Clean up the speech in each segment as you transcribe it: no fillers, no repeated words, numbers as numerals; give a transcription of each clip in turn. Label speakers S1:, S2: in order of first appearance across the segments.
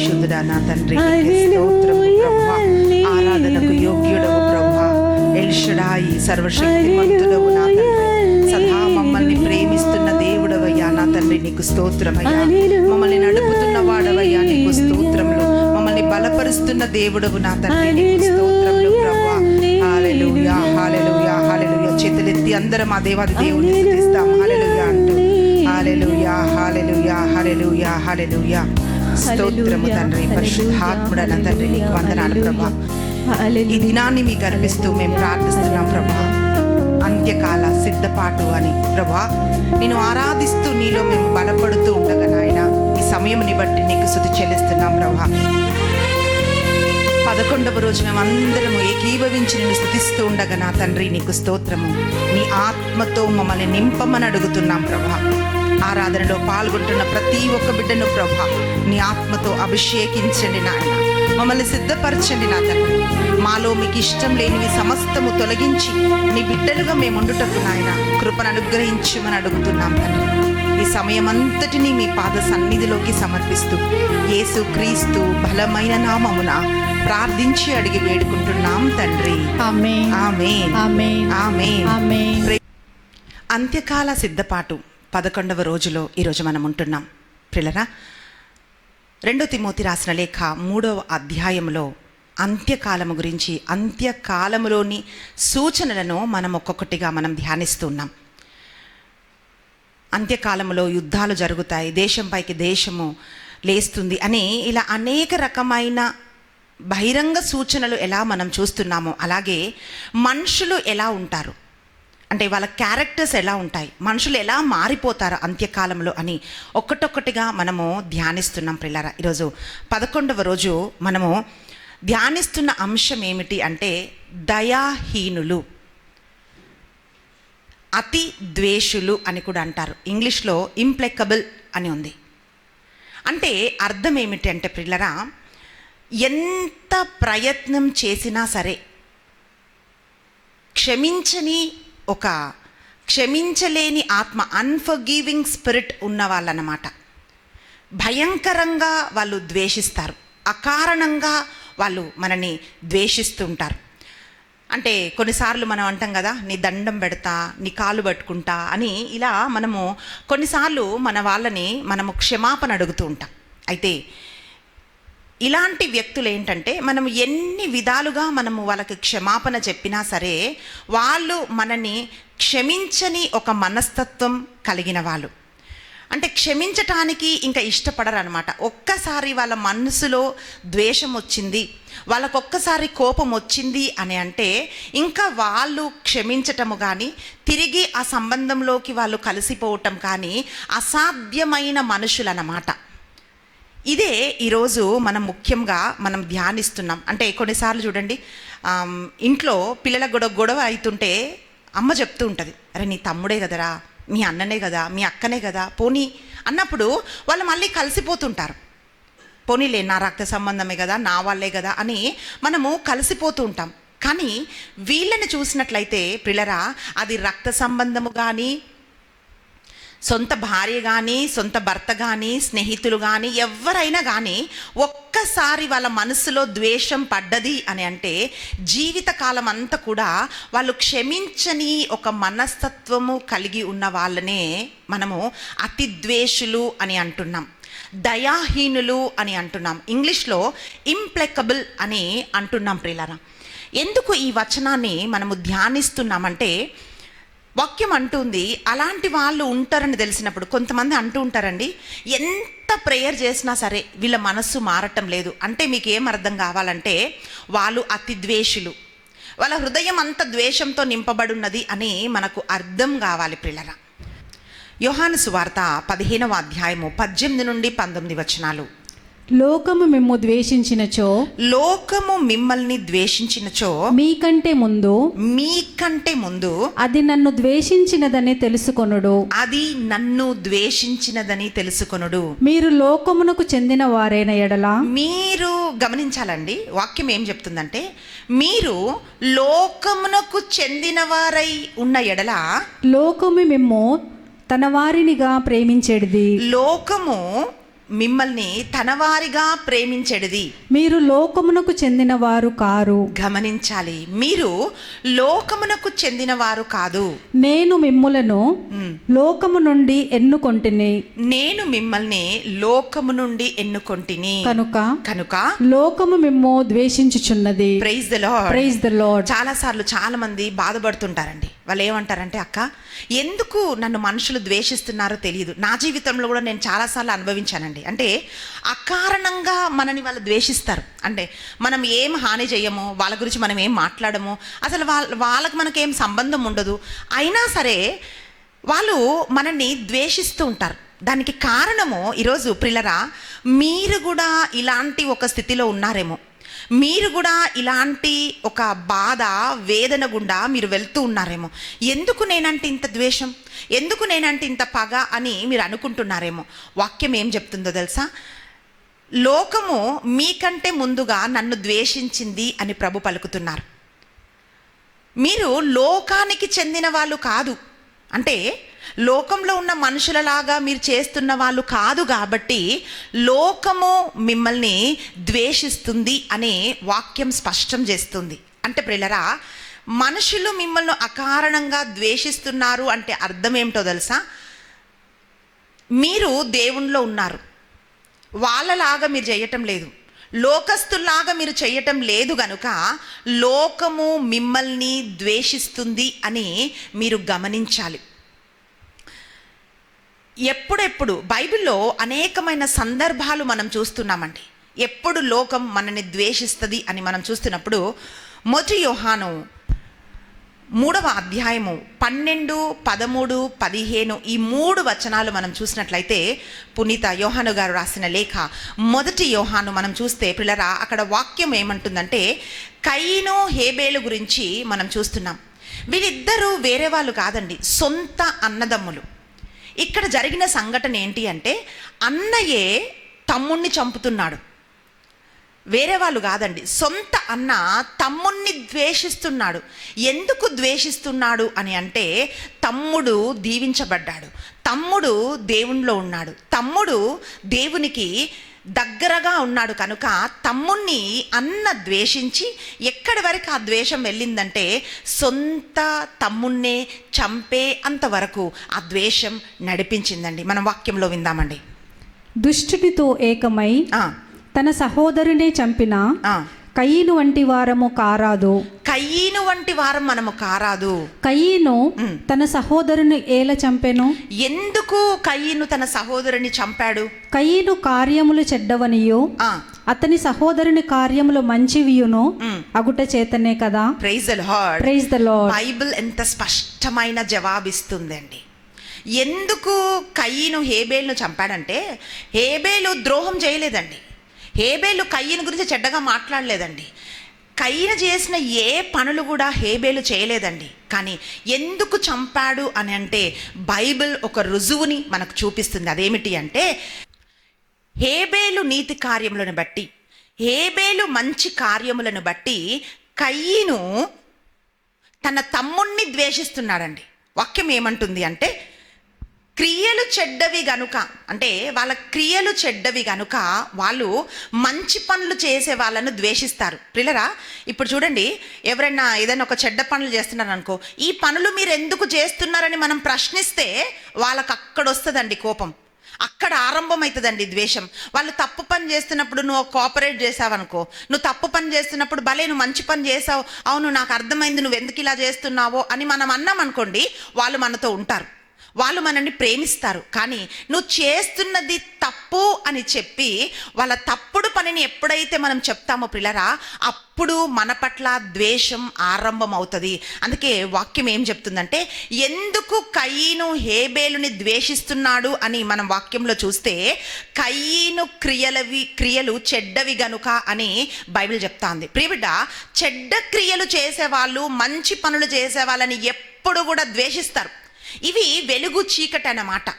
S1: పరిశుద్ధుడా నా తండ్రి, స్తోత్రము ప్రభువా. ఆరాధనకు యోగ్యుడవు ప్రభువా. ఎల్ షడాయి, సర్వశక్తిమంతుడవు నా తండ్రి, సదా మమ్మల్ని ప్రేమిస్తున్న దేవుడవయ్యా నా తండ్రి, నీకు స్తోత్రమయ్యా. మమ్మల్ని నడుపుతున్న వాడవయ్యా, నీకు స్తోత్రములు. మమ్మల్ని బలపరుస్తున్న దేవుడవు నా తండ్రి, నీకు స్తోత్రములు ప్రభువా. హల్లెలూయా, హల్లెలూయా, హల్లెలూయా. చేతులెత్తి అందరం ఆ దేవాది దేవుని స్తుతిస్తాం. హల్లెలూయా అంటూ హల్లెలూయా, హల్లెలూయా, హల్లెలూయా, హల్లెలూయా. స్తోత్రము తండ్రి, పరిశుద్ధాత్ముడైన తండ్రి, నీకు వందనాలు ప్రభా. ఈ దినాన్ని మీకు అర్పిస్తూ మేము ప్రార్థిస్తున్నాం ప్రభా. అంత్యకాల సిద్ధపాటు అని ప్రభా, నేను ఆరాధిస్తూ నీలో మేము బలపడుతూ ఉండగా నాయన, ఈ సమయంని బట్టి నీకు స్తుతి చెల్లిస్తున్నాం ప్రభా. 11వ రోజు మేమందరము ఏకీభవించి నేను స్తుతిస్తూ ఉండగా నా తండ్రి, నీకు స్తోత్రము. నీ ఆత్మతో మమ్మల్ని నింపమని అడుగుతున్నాం ప్రభా. ఆరాధనలో పాల్గొంటున్న ప్రతి ఒక్క బిడ్డను ప్రభా, నీ ఆత్మతో అభిషేకించండి నాయన. మమ్మల్ని సిద్ధపరచండి నా తండ్రి. మాలో మీకు ఇష్టం లేనివి సమస్తము తొలగించి నీ బిడ్డలుగా మేము ఉండుటకు నాయన కృపను అనుగ్రహించమని అడుగుతున్నాం తండ్రి. ఈ సమయం అంతటినీ మీ పాద సన్నిధిలోకి సమర్పిస్తూ యేసు క్రీస్తు బలమైన నామమున ప్రార్థించి అడిగి వేడుకుంటున్నాం తండ్రి.
S2: ఆమేన్,
S1: ఆమేన్,
S2: ఆమేన్,
S1: ఆమేన్.
S2: ఆమేన్.
S1: అంత్యకాల సిద్ధపాటు 11వ రోజులో ఈరోజు మనం ఉంటున్నాం ప్రియులారా. 2 తిమోతి రాసిన లేఖ 3వ అధ్యాయంలో అంత్యకాలము గురించి, అంత్యకాలములోని సూచనలను మనం ఒక్కొక్కటిగా మనం ధ్యానిస్తున్నాం. అంత్యకాలంలో యుద్ధాలు జరుగుతాయి, దేశం పైకి దేశము లేస్తుంది అని ఇలా అనేక రకమైన బహిరంగ సూచనలు ఎలా మనం చూస్తున్నామో, అలాగే మనుషులు ఎలా ఉంటారు అంటే వాళ్ళ క్యారెక్టర్స్ ఎలా ఉంటాయి, మనుషులు ఎలా మారిపోతారు అంత్యకాలంలో అని ఒక్కటొక్కటిగా మనము ధ్యానిస్తున్నాం ప్రియులారా. ఈరోజు 11వ రోజు మనము ధ్యానిస్తున్న అంశం ఏమిటి అంటే దయాహీనులు, అతి ద్వేషులు అని కూడా అంటారు. ఇంగ్లీష్లో ఇంప్లెకబుల్ అని ఉంది. అంటే అర్థం ఏమిటి అంటే ప్రియులారా, ఎంత ప్రయత్నం చేసినా సరే క్షమించలేని ఆత్మ, అన్ఫర్గివింగ్ స్పిరిట్ ఉన్న వాళ్ళన్నమాట. భయంకరంగా వాళ్ళు ద్వేషిస్తారు, అకారణంగా వాళ్ళు మనని ద్వేషిస్తుంటారు. అంటే కొన్నిసార్లు మనం అంటాం కదా, నీ దండం పెడతా, నీ కాలు పట్టుకుంటా అని ఇలా మనము కొన్నిసార్లు మన వాళ్ళని మనము క్షమాపణ అడుగుతూ ఉంటాం. అయితే ఇలాంటి వ్యక్తులు ఏంటంటే, మనం ఎన్ని విధాలుగా మనము వాళ్ళకి క్షమాపణ చెప్పినా సరే వాళ్ళు మనని క్షమించని ఒక మనస్తత్వం కలిగిన వాళ్ళు. అంటే క్షమించటానికి ఇంకా ఇష్టపడరు అనమాట. ఒక్కసారి వాళ్ళ మనసులో ద్వేషం వచ్చింది, వాళ్ళకొక్కసారి కోపం వచ్చింది అని అంటే ఇంకా వాళ్ళు క్షమించటము కానీ తిరిగి ఆ సంబంధంలోకి వాళ్ళు కలిసిపోవటం కానీ అసాధ్యమైన మనుషులు అన్నమాట. ఇదే ఈరోజు మనం ముఖ్యంగా మనం ధ్యానిస్తున్నాం. అంటే కొన్నిసార్లు చూడండి, ఇంట్లో పిల్లల గొడవ అవుతుంటే అమ్మ చెప్తూ ఉంటుంది, అరే నీ తమ్ముడే కదరా, మీ అన్ననే కదా, మీ అక్కనే కదా, పోనీ అన్నప్పుడు వాళ్ళు మళ్ళీ కలిసిపోతుంటారు. పోనీలే, నా రక్త సంబంధమే కదా, నా వాళ్ళే కదా అని మనము కలిసిపోతూ ఉంటాం. కానీ వీళ్ళని చూసినట్లయితే పిల్లరా, అది రక్త సంబంధము కానీ, సొంత భార్య కానీ, సొంత భర్త కానీ, స్నేహితులు కానీ, ఎవరైనా కానీ ఒక్కసారి వాళ్ళ మనసులో ద్వేషం పడ్డది అని అంటే జీవితకాలం అంతా కూడా వాళ్ళు క్షమించని ఒక మనస్తత్వము కలిగి ఉన్న వాళ్ళనే మనము అతి ద్వేషులు అని అంటున్నాం, దయాహీనులు అని అంటున్నాం. ఇంగ్లీష్లో ఇంప్లెకబుల్ అని అంటున్నాం ప్రియులారా. ఎందుకు ఈ వచనాన్ని మనము ధ్యానిస్తున్నామంటే, వాక్యం అంటుంది అలాంటి వాళ్ళు ఉంటారని తెలిసినప్పుడు. కొంతమంది అంటూ ఉంటారండి, ఎంత ప్రేయర్ చేసినా సరే వీళ్ళ మనస్సు మారటం లేదు అంటే మీకు ఏం అర్థం కావాలంటే వాళ్ళు అతి ద్వేషులు, వాళ్ళ హృదయం అంత ద్వేషంతో నింపబడి ఉన్నది అని మనకు అర్థం కావాలి ప్రియులారా. యోహాను సువార్త 15వ అధ్యాయము 18 నుండి 19 వచనాలు.
S2: లోకము మిమ్ము ద్వేషించినచో,
S1: లోకము మిమ్మల్ని ద్వేషించినచో
S2: మీకంటే ముందు అది నన్ను ద్వేషించినదని తెలుసుకొనుడు.
S1: అది నన్ను ద్వేషించినదని తెలుసుకొనుడు.
S2: మీరు లోకమునకు చెందిన వారైన ఎడల,
S1: మీరు గమనించాలండి, వాక్యం ఏం చెప్తుందంటే, మీరు లోకమునకు చెందిన వారై ఉన్న ఎడల
S2: లోకము మిమ్ము తన వారినిగా ప్రేమించేది.
S1: లోకము మిమ్మల్ని తన వారిగా ప్రేమించెడిది.
S2: మీరు లోకమునకు చెందిన వారు కారు.
S1: గమనించాలి, మీరు లోకమునకు చెందిన వారు కాదు.
S2: నేను మిమ్ములను లోకము నుండి ఎన్నుకొంటిని.
S1: నేను మిమ్మల్ని లోకము నుండి ఎన్నుకొంటిని కనుక
S2: లోకము మిమ్ము ద్వేషించుచున్నది.
S1: Praise the lord.
S2: Praise the lord.
S1: చాలా సార్లు చాలా మంది బాధపడుతుంటారండి. వాళ్ళు ఏమంటారంటే, అక్క ఎందుకు నన్ను మనుషులు ద్వేషిస్తున్నారో తెలియదు. నా జీవితంలో కూడా నేను చాలాసార్లు అనుభవించానండి. అంటే అకారణంగా మనని వాళ్ళు ద్వేషిస్తారు. అంటే మనం ఏం హాని చేయము, వాళ్ళ గురించి మనం ఏం మాట్లాడము, అసలు వాళ్ళకి మనకేం సంబంధం ఉండదు. అయినా సరే వాళ్ళు మనల్ని ద్వేషిస్తూ ఉంటారు. దానికి కారణము ఈరోజు ప్రియులరా, మీరు కూడా ఇలాంటి ఒక స్థితిలో ఉన్నారేమో. మీరు కూడా ఇలాంటి ఒక బాధ వేదన గుండా మీరు వెళ్తూ ఉన్నారేమో. ఎందుకు నేనంటే ఇంత ద్వేషం, ఎందుకు నేనంటే ఇంత పగ అని మీరు అనుకుంటున్నారేమో. వాక్యం ఏం చెప్తుందో తెలుసా? లోకము మీకంటే ముందుగా నన్ను ద్వేషించింది అని ప్రభు పలుకుతున్నారు. మీరు లోకానికి చెందిన వాళ్ళు కాదు, అంటే లోకంలో ఉన్న మనుషులలాగా మీరు చేస్తున్న వాళ్ళు కాదు. కాబట్టి లోకము మిమ్మల్ని ద్వేషిస్తుంది అనే వాక్యం స్పష్టం చేస్తుంది. అంటే ప్రియులరా, మనుషులు మిమ్మల్ని అకారణంగా ద్వేషిస్తున్నారు అంటే అర్థం ఏమిటో తెలుసా? మీరు దేవునిలో ఉన్నారు, వాళ్ళలాగా మీరు చేయటం లేదు, లోకస్తుల్లాగా మీరు చేయటం లేదు. గనుక లోకము మిమ్మల్ని ద్వేషిస్తుంది అని మీరు గమనించాలి. ఎప్పుడెప్పుడు బైబిల్లో అనేకమైన సందర్భాలు మనం చూస్తున్నామండి. ఎప్పుడు లోకం మనని ద్వేషిస్తుంది అని మనం చూస్తున్నప్పుడు, మొదటి యోహాను 3వ అధ్యాయము 12, 13, 15 ఈ 3 వచనాలు మనం చూసినట్లయితే, పునీత యోహాను గారు రాసిన లేఖ మొదటి యోహాను మనం చూస్తే పిల్లరా, అక్కడ వాక్యం ఏమంటుందంటే, కయీను హేబేలు గురించి మనం చూస్తున్నాం. వీళ్ళిద్దరూ వేరే వాళ్ళు కాదండి, సొంత అన్నదమ్ములు. ఇక్కడ జరిగిన సంఘటన ఏంటి అంటే, అన్నయ్యే తమ్ముణ్ణి చంపుతున్నాడు. వేరే వాళ్ళు కాదండి, సొంత అన్న తమ్ముణ్ణి ద్వేషిస్తున్నాడు. ఎందుకు ద్వేషిస్తున్నాడు అని అంటే, తమ్ముడు దీవించబడ్డాడు, తమ్ముడు దేవునిలో ఉన్నాడు, తమ్ముడు దేవునికి దగ్గరగా ఉన్నాడు. కనుక తమ్ముణ్ణి అన్న ద్వేషించి ఎక్కడి వరకు ఆ ద్వేషం వెళ్ళిందంటే, సొంత తమ్ముణ్ణే చంపే అంతవరకు ఆ ద్వేషం నడిపించిందండి. మనం వాక్యంలో విందామండి.
S2: దుష్టునితో ఏకమై తన సహోదరునే చంపిన కయీను వంటి వారము కారాదు.
S1: కయీను వంటి వారం మనము కారాదు.
S2: కయీను తన సహోదరుని ఏల చంపెను?
S1: ఎందుకు కయీను తన సహోదరుని చంపాడు?
S2: కయీను కార్యములు చెడ్డవనియు అతని సహోదరుని కార్యములు మంచివియును అగుట చేతనే కదా.
S1: Praise the lord.
S2: Praise the Lord.
S1: Bible ఎంత స్పష్టమైన జవాబిస్తుందండి. ఎందుకు కయీను హేబేలును చంపాడంటే, హేబేలు ద్రోహం చేయలేదండి, హేబేలు కయీను గురించి చెడ్డగా మాట్లాడలేదండి, కయీను చేసిన ఏ పనులు కూడా హేబేలు చేయలేదండి. కానీ ఎందుకు చంపాడు అని అంటే, బైబిల్ ఒక రుజువుని మనకు చూపిస్తుంది. అదేమిటి అంటే, హేబేలు నీతి కార్యములను బట్టి, హేబేలు మంచి కార్యములను బట్టి కయీను తన తమ్ముణ్ణి ద్వేషిస్తున్నాడండి. వాక్యం ఏమంటుంది అంటే, క్రియలు చెడ్డవి గనుక, అంటే వాళ్ళ క్రియలు చెడ్డవి గనుక వాళ్ళు మంచి పనులు చేసే వాళ్ళను ద్వేషిస్తారు. ప్రియులరా, ఇప్పుడు చూడండి, ఎవరైనా ఏదైనా ఒక చెడ్డ పనులు చేస్తున్నారు అనుకో, ఈ పనులు మీరు ఎందుకు చేస్తున్నారని మనం ప్రశ్నిస్తే వాళ్ళకి అక్కడ వస్తుందండి కోపం, అక్కడ ఆరంభమవుతుందండి ద్వేషం. వాళ్ళు తప్పు పని చేస్తున్నప్పుడు నువ్వు కోఆపరేట్ చేసావనుకో, నువ్వు తప్పు పని చేస్తున్నప్పుడు భలే నువ్వు మంచి పని చేసావు, అవును నాకు అర్థమైంది నువ్వు ఎందుకు ఇలా చేస్తున్నావో అని మనం అన్నాం అనుకోండి, వాళ్ళు మనతో ఉంటారు, వాళ్ళు మనల్ని ప్రేమిస్తారు. కానీ నువ్వు చేస్తున్నది తప్పు అని చెప్పి వాళ్ళ తప్పుడు పనిని ఎప్పుడైతే మనం చెప్తామో ప్రియులరా, అప్పుడు మన పట్ల ద్వేషం ఆరంభం అవుతుంది. అందుకే వాక్యం ఏం చెప్తుందంటే, ఎందుకు కయీను హేబేలుని ద్వేషిస్తున్నాడు అని మనం వాక్యంలో చూస్తే, కయీను క్రియలు చెడ్డవి గనుక అని బైబిల్ చెప్తాంది. ప్రియబిడ్డ, చెడ్డ క్రియలు చేసేవాళ్ళు మంచి పనులు చేసే వాళ్ళని ఎప్పుడు కూడా ద్వేషిస్తారు. ఇవి వెలుగు చీకటి అన్నమాట.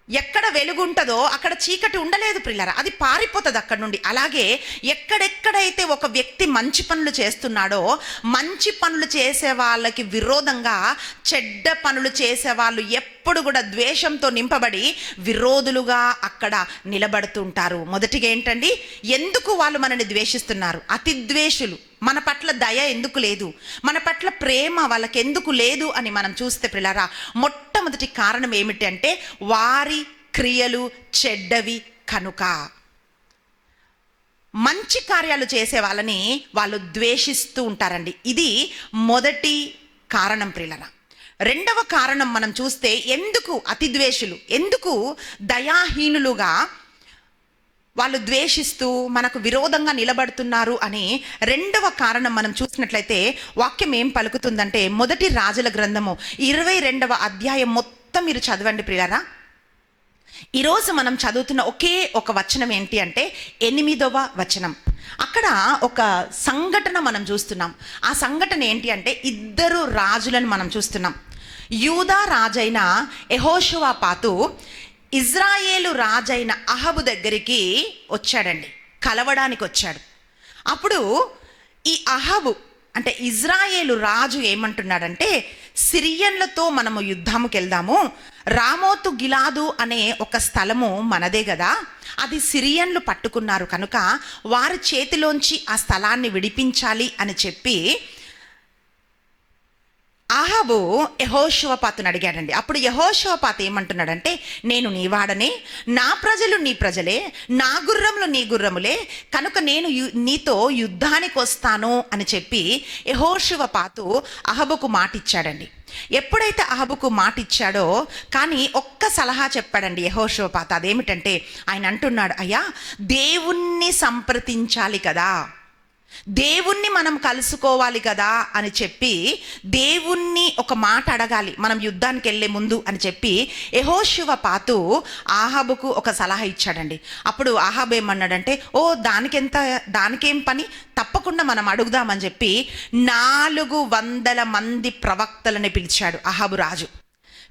S1: ఎక్కడ వెలుగు ఉంటుందో అక్కడ చీకటి ఉండలేదు ప్రియులారా, అది పారిపోతుంది అక్కడ నుండి. అలాగే ఎక్కడెక్కడైతే ఒక వ్యక్తి మంచి పనులు చేస్తున్నాడో, మంచి పనులు చేసే వాళ్ళకి విరోధంగా చెడ్డ పనులు చేసే వాళ్ళు ఎప్పుడు కూడా ద్వేషంతో నింపబడి విరోధులుగా అక్కడ నిలబడుతుంటారు. మొదటిగా ఏంటండి, ఎందుకు వాళ్ళు మనల్ని ద్వేషిస్తున్నారు? అతి ద్వేషులు. మన పట్ల దయ ఎందుకు లేదు, మన పట్ల ప్రేమ వాళ్ళకి ఎందుకు లేదు అని మనం చూస్తే ప్రియులారా, మొట్టమొదటి కారణం ఏమిటి అంటే వారి క్రియలు చెడ్డవి కనుక. మంచి కార్యాలు చేసే వాళ్ళని వాళ్ళు ద్వేషిస్తూ ఉంటారండి. ఇది మొదటి కారణం ప్రియులారా. రెండవ కారణం మనం చూస్తే ఎందుకు అతి ద్వేషులు, ఎందుకు దయాహీనులుగా వాళ్ళు ద్వేషిస్తూ మనకు విరోధంగా నిలబడుతున్నారు అని రెండవ కారణం మనం చూసినట్లయితే వాక్యం ఏం పలుకుతుందంటే, మొదటి రాజుల గ్రంథము 22వ అధ్యాయం మొత్తం మీరు చదవండి ప్రియులారా. ఈరోజు మనం చదువుతున్న ఒకే ఒక వచనం ఏంటి అంటే 8వ వచనం. అక్కడ ఒక సంఘటన మనం చూస్తున్నాం. ఆ సంఘటన ఏంటి అంటే ఇద్దరు రాజులను మనం చూస్తున్నాం. యూదా రాజైన యెహోషువపాతు ఇజ్రాయేలు రాజైన అహబు దగ్గరికి వచ్చాడండి, కలవడానికి వచ్చాడు. అప్పుడు ఈ అహబు అంటే ఇజ్రాయేలు రాజు ఏమంటున్నాడంటే, సిరియన్లతో మనము యుద్ధానికి వెళ్దాము, రామోతు గిలాదు అనే ఒక స్థలము మనదే కదా, అది సిరియన్లు పట్టుకున్నారు కనుక వారి చేతిలోంచి ఆ స్థలాన్ని విడిపించాలి అని చెప్పి అహబు యెహోషువపాతుని అడిగాడండి. అప్పుడు యెహోషువపాతు ఏమంటున్నాడంటే, నేను నీ వాడనే, నా ప్రజలు నీ ప్రజలే, నా గుర్రములు నీ గుర్రములే, కనుక నేను నీతో యుద్ధానికి వస్తాను అని చెప్పి యెహోషువపాతు అహబుకు మాట ఇచ్చాడండి. ఎప్పుడైతే అహబుకు మాట ఇచ్చాడో కానీ ఒక్క సలహా చెప్పాడండి యెహోషువపాతు. అదేమిటంటే ఆయన అంటున్నాడు, అయ్యా దేవుణ్ణి సంప్రదించాలి కదా, దేవుణ్ణి మనం కలుసుకోవాలి కదా అని చెప్పి దేవుణ్ణి ఒక మాట అడగాలి మనం యుద్ధానికి వెళ్ళే ముందు అని చెప్పి యెహోషువపాతు ఆహాబుకు ఒక సలహా ఇచ్చాడండి. అప్పుడు ఆహాబు ఏమన్నాడంటే, ఓ దానికేం పని, తప్పకుండా మనం అడుగుదామని చెప్పి 400 మంది ప్రవక్తలని పిలిచాడు అహాబు రాజు.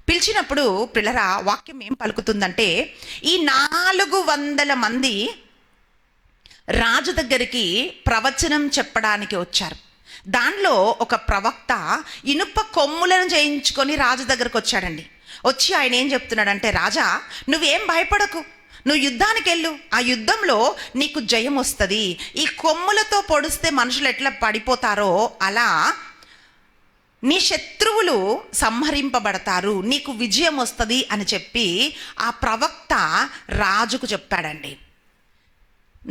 S1: పిలిచినప్పుడు పిల్లరా వాక్యం ఏం పలుకుతుందంటే, ఈ 400 మంది రాజు దగ్గరికి ప్రవచనం చెప్పడానికి వచ్చారు. దానిలో ఒక ప్రవక్త ఇనుప కొమ్ములను చేయించుకొని రాజు దగ్గరకు వచ్చాడండి. వచ్చి ఆయన ఏం చెప్తున్నాడంటే, రాజా నువ్వేం భయపడకు, నువ్వు యుద్ధానికి వెళ్ళు, ఆ యుద్ధంలో నీకు జయం వస్తుంది. ఈ కొమ్ములతో పొడిస్తే మనుషులు ఎట్లా పడిపోతారో అలా నీ శత్రువులు సంహరింపబడతారు, నీకు విజయం వస్తుంది అని చెప్పి ఆ ప్రవక్త రాజుకు చెప్పాడండి.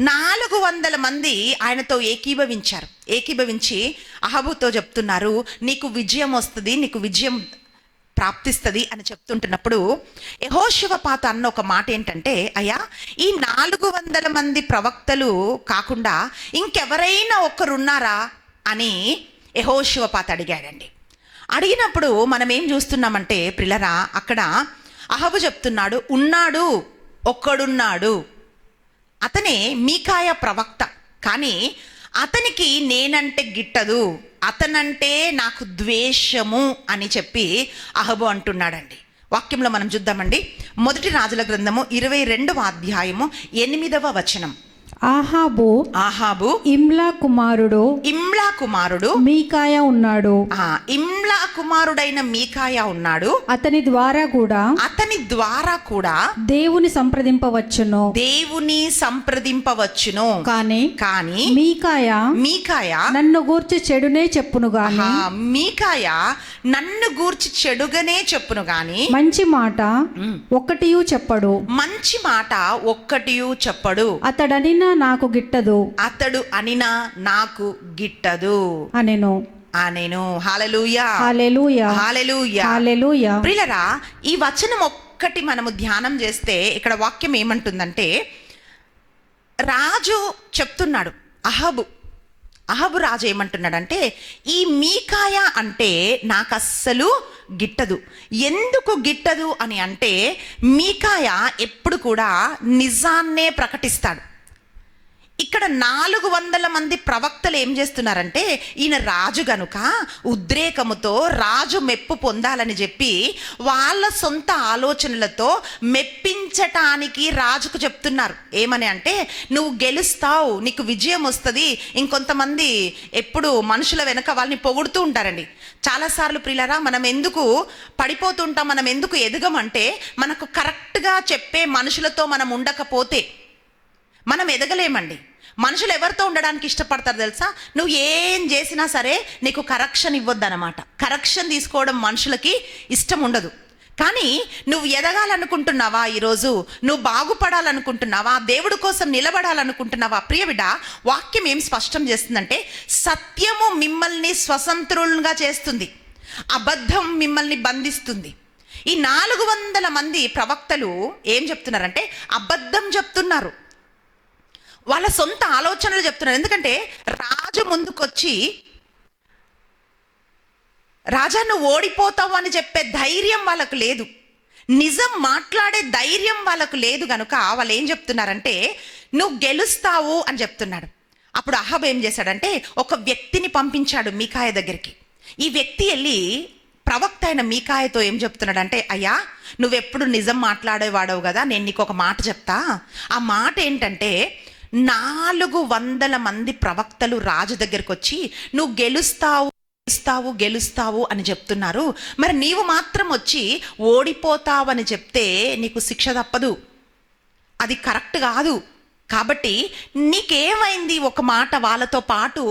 S1: 400 మంది ఆయనతో ఏకీభవించి అహబుతో చెప్తున్నారు, నీకు విజయం వస్తుంది, నీకు విజయం ప్రాప్తిస్తుంది అని చెప్తుంటున్నప్పుడు యెహోషువపాతు అన్న ఒక మాట ఏంటంటే, అయ్యా ఈ 400 మంది ప్రవక్తలు కాకుండా ఇంకెవరైనా ఒకరున్నారా అని యెహోషువపాతు అడిగాడండి. అడిగినప్పుడు మనం ఏం చూస్తున్నామంటే ప్రిలరా, అక్కడ అహబు చెప్తున్నాడు, ఉన్నాడు, ఒక్కడున్నాడు, అతనే మీకాయా ప్రవక్త, కానీ అతనికి నేనంటే గిట్టదు, అతనంటే నాకు ద్వేషము అని చెప్పి అహబు అంటున్నాడండి. వాక్యంలో మనం చూద్దామండి. మొదటి రాజుల గ్రంథము 22వ అధ్యాయము 8వ వచనం.
S2: ఆహాబు ఇమ్లా కుమారుడు మీకాయ ఉన్నాడు.
S1: ఇమ్లా కుమారుడైన మీకాయ ఉన్నాడు,
S2: అతని ద్వారా కూడా దేవుని సంప్రదింపవచ్చును. కానీ మీకాయ నన్ను గూర్చి చెడునే చెప్పును గాని మంచి మాట ఒక్కటియు చెప్పడు. అతడు అనినా నాకు గిట్టదు అనెను. హల్లెలూయా. ప్రియులారా, ఈ వచనం ఒక్కటి మనము ధ్యానం చేస్తే ఇక్కడ వాక్యం ఏమంటుందంటే, రాజు చెప్తున్నాడు, అహబు రాజు ఏమంటున్నాడంటే, ఈ మీకాయ అంటే నాకు అస్సలు గిట్టదు. ఎందుకు గిట్టదు అని అంటే, మీకాయ ఎప్పుడు కూడా నిజాన్నే ప్రకటిస్తాడు.
S1: ఇక్కడ 400 మంది ప్రవక్తలు ఏం చేస్తున్నారంటే, ఈయన రాజు గనుక ఉద్రేకముతో రాజు మెప్పు పొందాలని చెప్పి వాళ్ళ సొంత ఆలోచనలతో మెప్పించటానికి రాజుకు చెప్తున్నారు. ఏమని అంటే, నువ్వు గెలుస్తావు, నీకు విజయం వస్తుంది. ఇంకొంతమంది ఎప్పుడు మనుషుల వెనక వాళ్ళని పొగుడుతూ ఉంటారండి. చాలాసార్లు ప్రియులారా, మనం ఎందుకు పడిపోతుంటాం, మనం ఎందుకు ఎదగమంటే, మనకు కరెక్ట్గా చెప్పే మనుషులతో మనం ఉండకపోతే మనం ఎదగలేమండి. మనుషులు ఎవరితో ఉండడానికి ఇష్టపడతారు తెలుసా? నువ్వు ఏం చేసినా సరే నీకు కరెక్షన్ ఇవ్వద్దన్నమాట. కరెక్షన్ తీసుకోవడం మనుషులకి ఇష్టం ఉండదు. కానీ నువ్వు ఎదగాలనుకుంటున్నావా, ఈరోజు నువ్వు బాగుపడాలనుకుంటున్నావా, దేవుడి కోసం నిలబడాలనుకుంటున్నావా? ప్రియబిడ్డ, వాక్యం ఏం స్పష్టం చేస్తుందంటే, సత్యము మిమ్మల్ని స్వతంత్రులుగా చేస్తుంది, అబద్ధం మిమ్మల్ని బంధిస్తుంది. ఈ 400 మంది ప్రవక్తలు ఏం చెప్తున్నారంటే, అబద్ధం చెప్తున్నారు, వాళ్ళ సొంత ఆలోచనలు చెప్తున్నారు. ఎందుకంటే రాజు ముందుకొచ్చి, రాజా నువ్వు ఓడిపోతావు అని చెప్పే ధైర్యం వాళ్ళకు లేదు, నిజం మాట్లాడే ధైర్యం వాళ్ళకు లేదు. కనుక వాళ్ళు ఏం చెప్తున్నారంటే, నువ్వు గెలుస్తావు అని చెప్తున్నాడు. అప్పుడు అహాబ్ ఏం చేశాడంటే, ఒక వ్యక్తిని పంపించాడు మీకాయ దగ్గరికి. ఈ వ్యక్తి వెళ్ళి ప్రవక్త అయిన మీకాయతో ఏం చెప్తున్నాడంటే, అయ్యా నువ్వెప్పుడు నిజం మాట్లాడేవాడవు కదా, నేను నీకు ఒక మాట చెప్తా. ఆ మాట ఏంటంటే, 400 మంది ప్రవక్తలు రాజు దగ్గరికి వచ్చి నువ్వు గెలుస్తావు గెలుస్తావు గెలుస్తావు అని చెప్తున్నారు, మరి నీవు మాత్రం వచ్చి ఓడిపోతావు అని చెప్తే నీకు శిక్ష తప్పదు, అది కరెక్ట్ కాదు. కాబట్టి నీకేమైంది, ఒక మాట వాళ్ళతో పాటు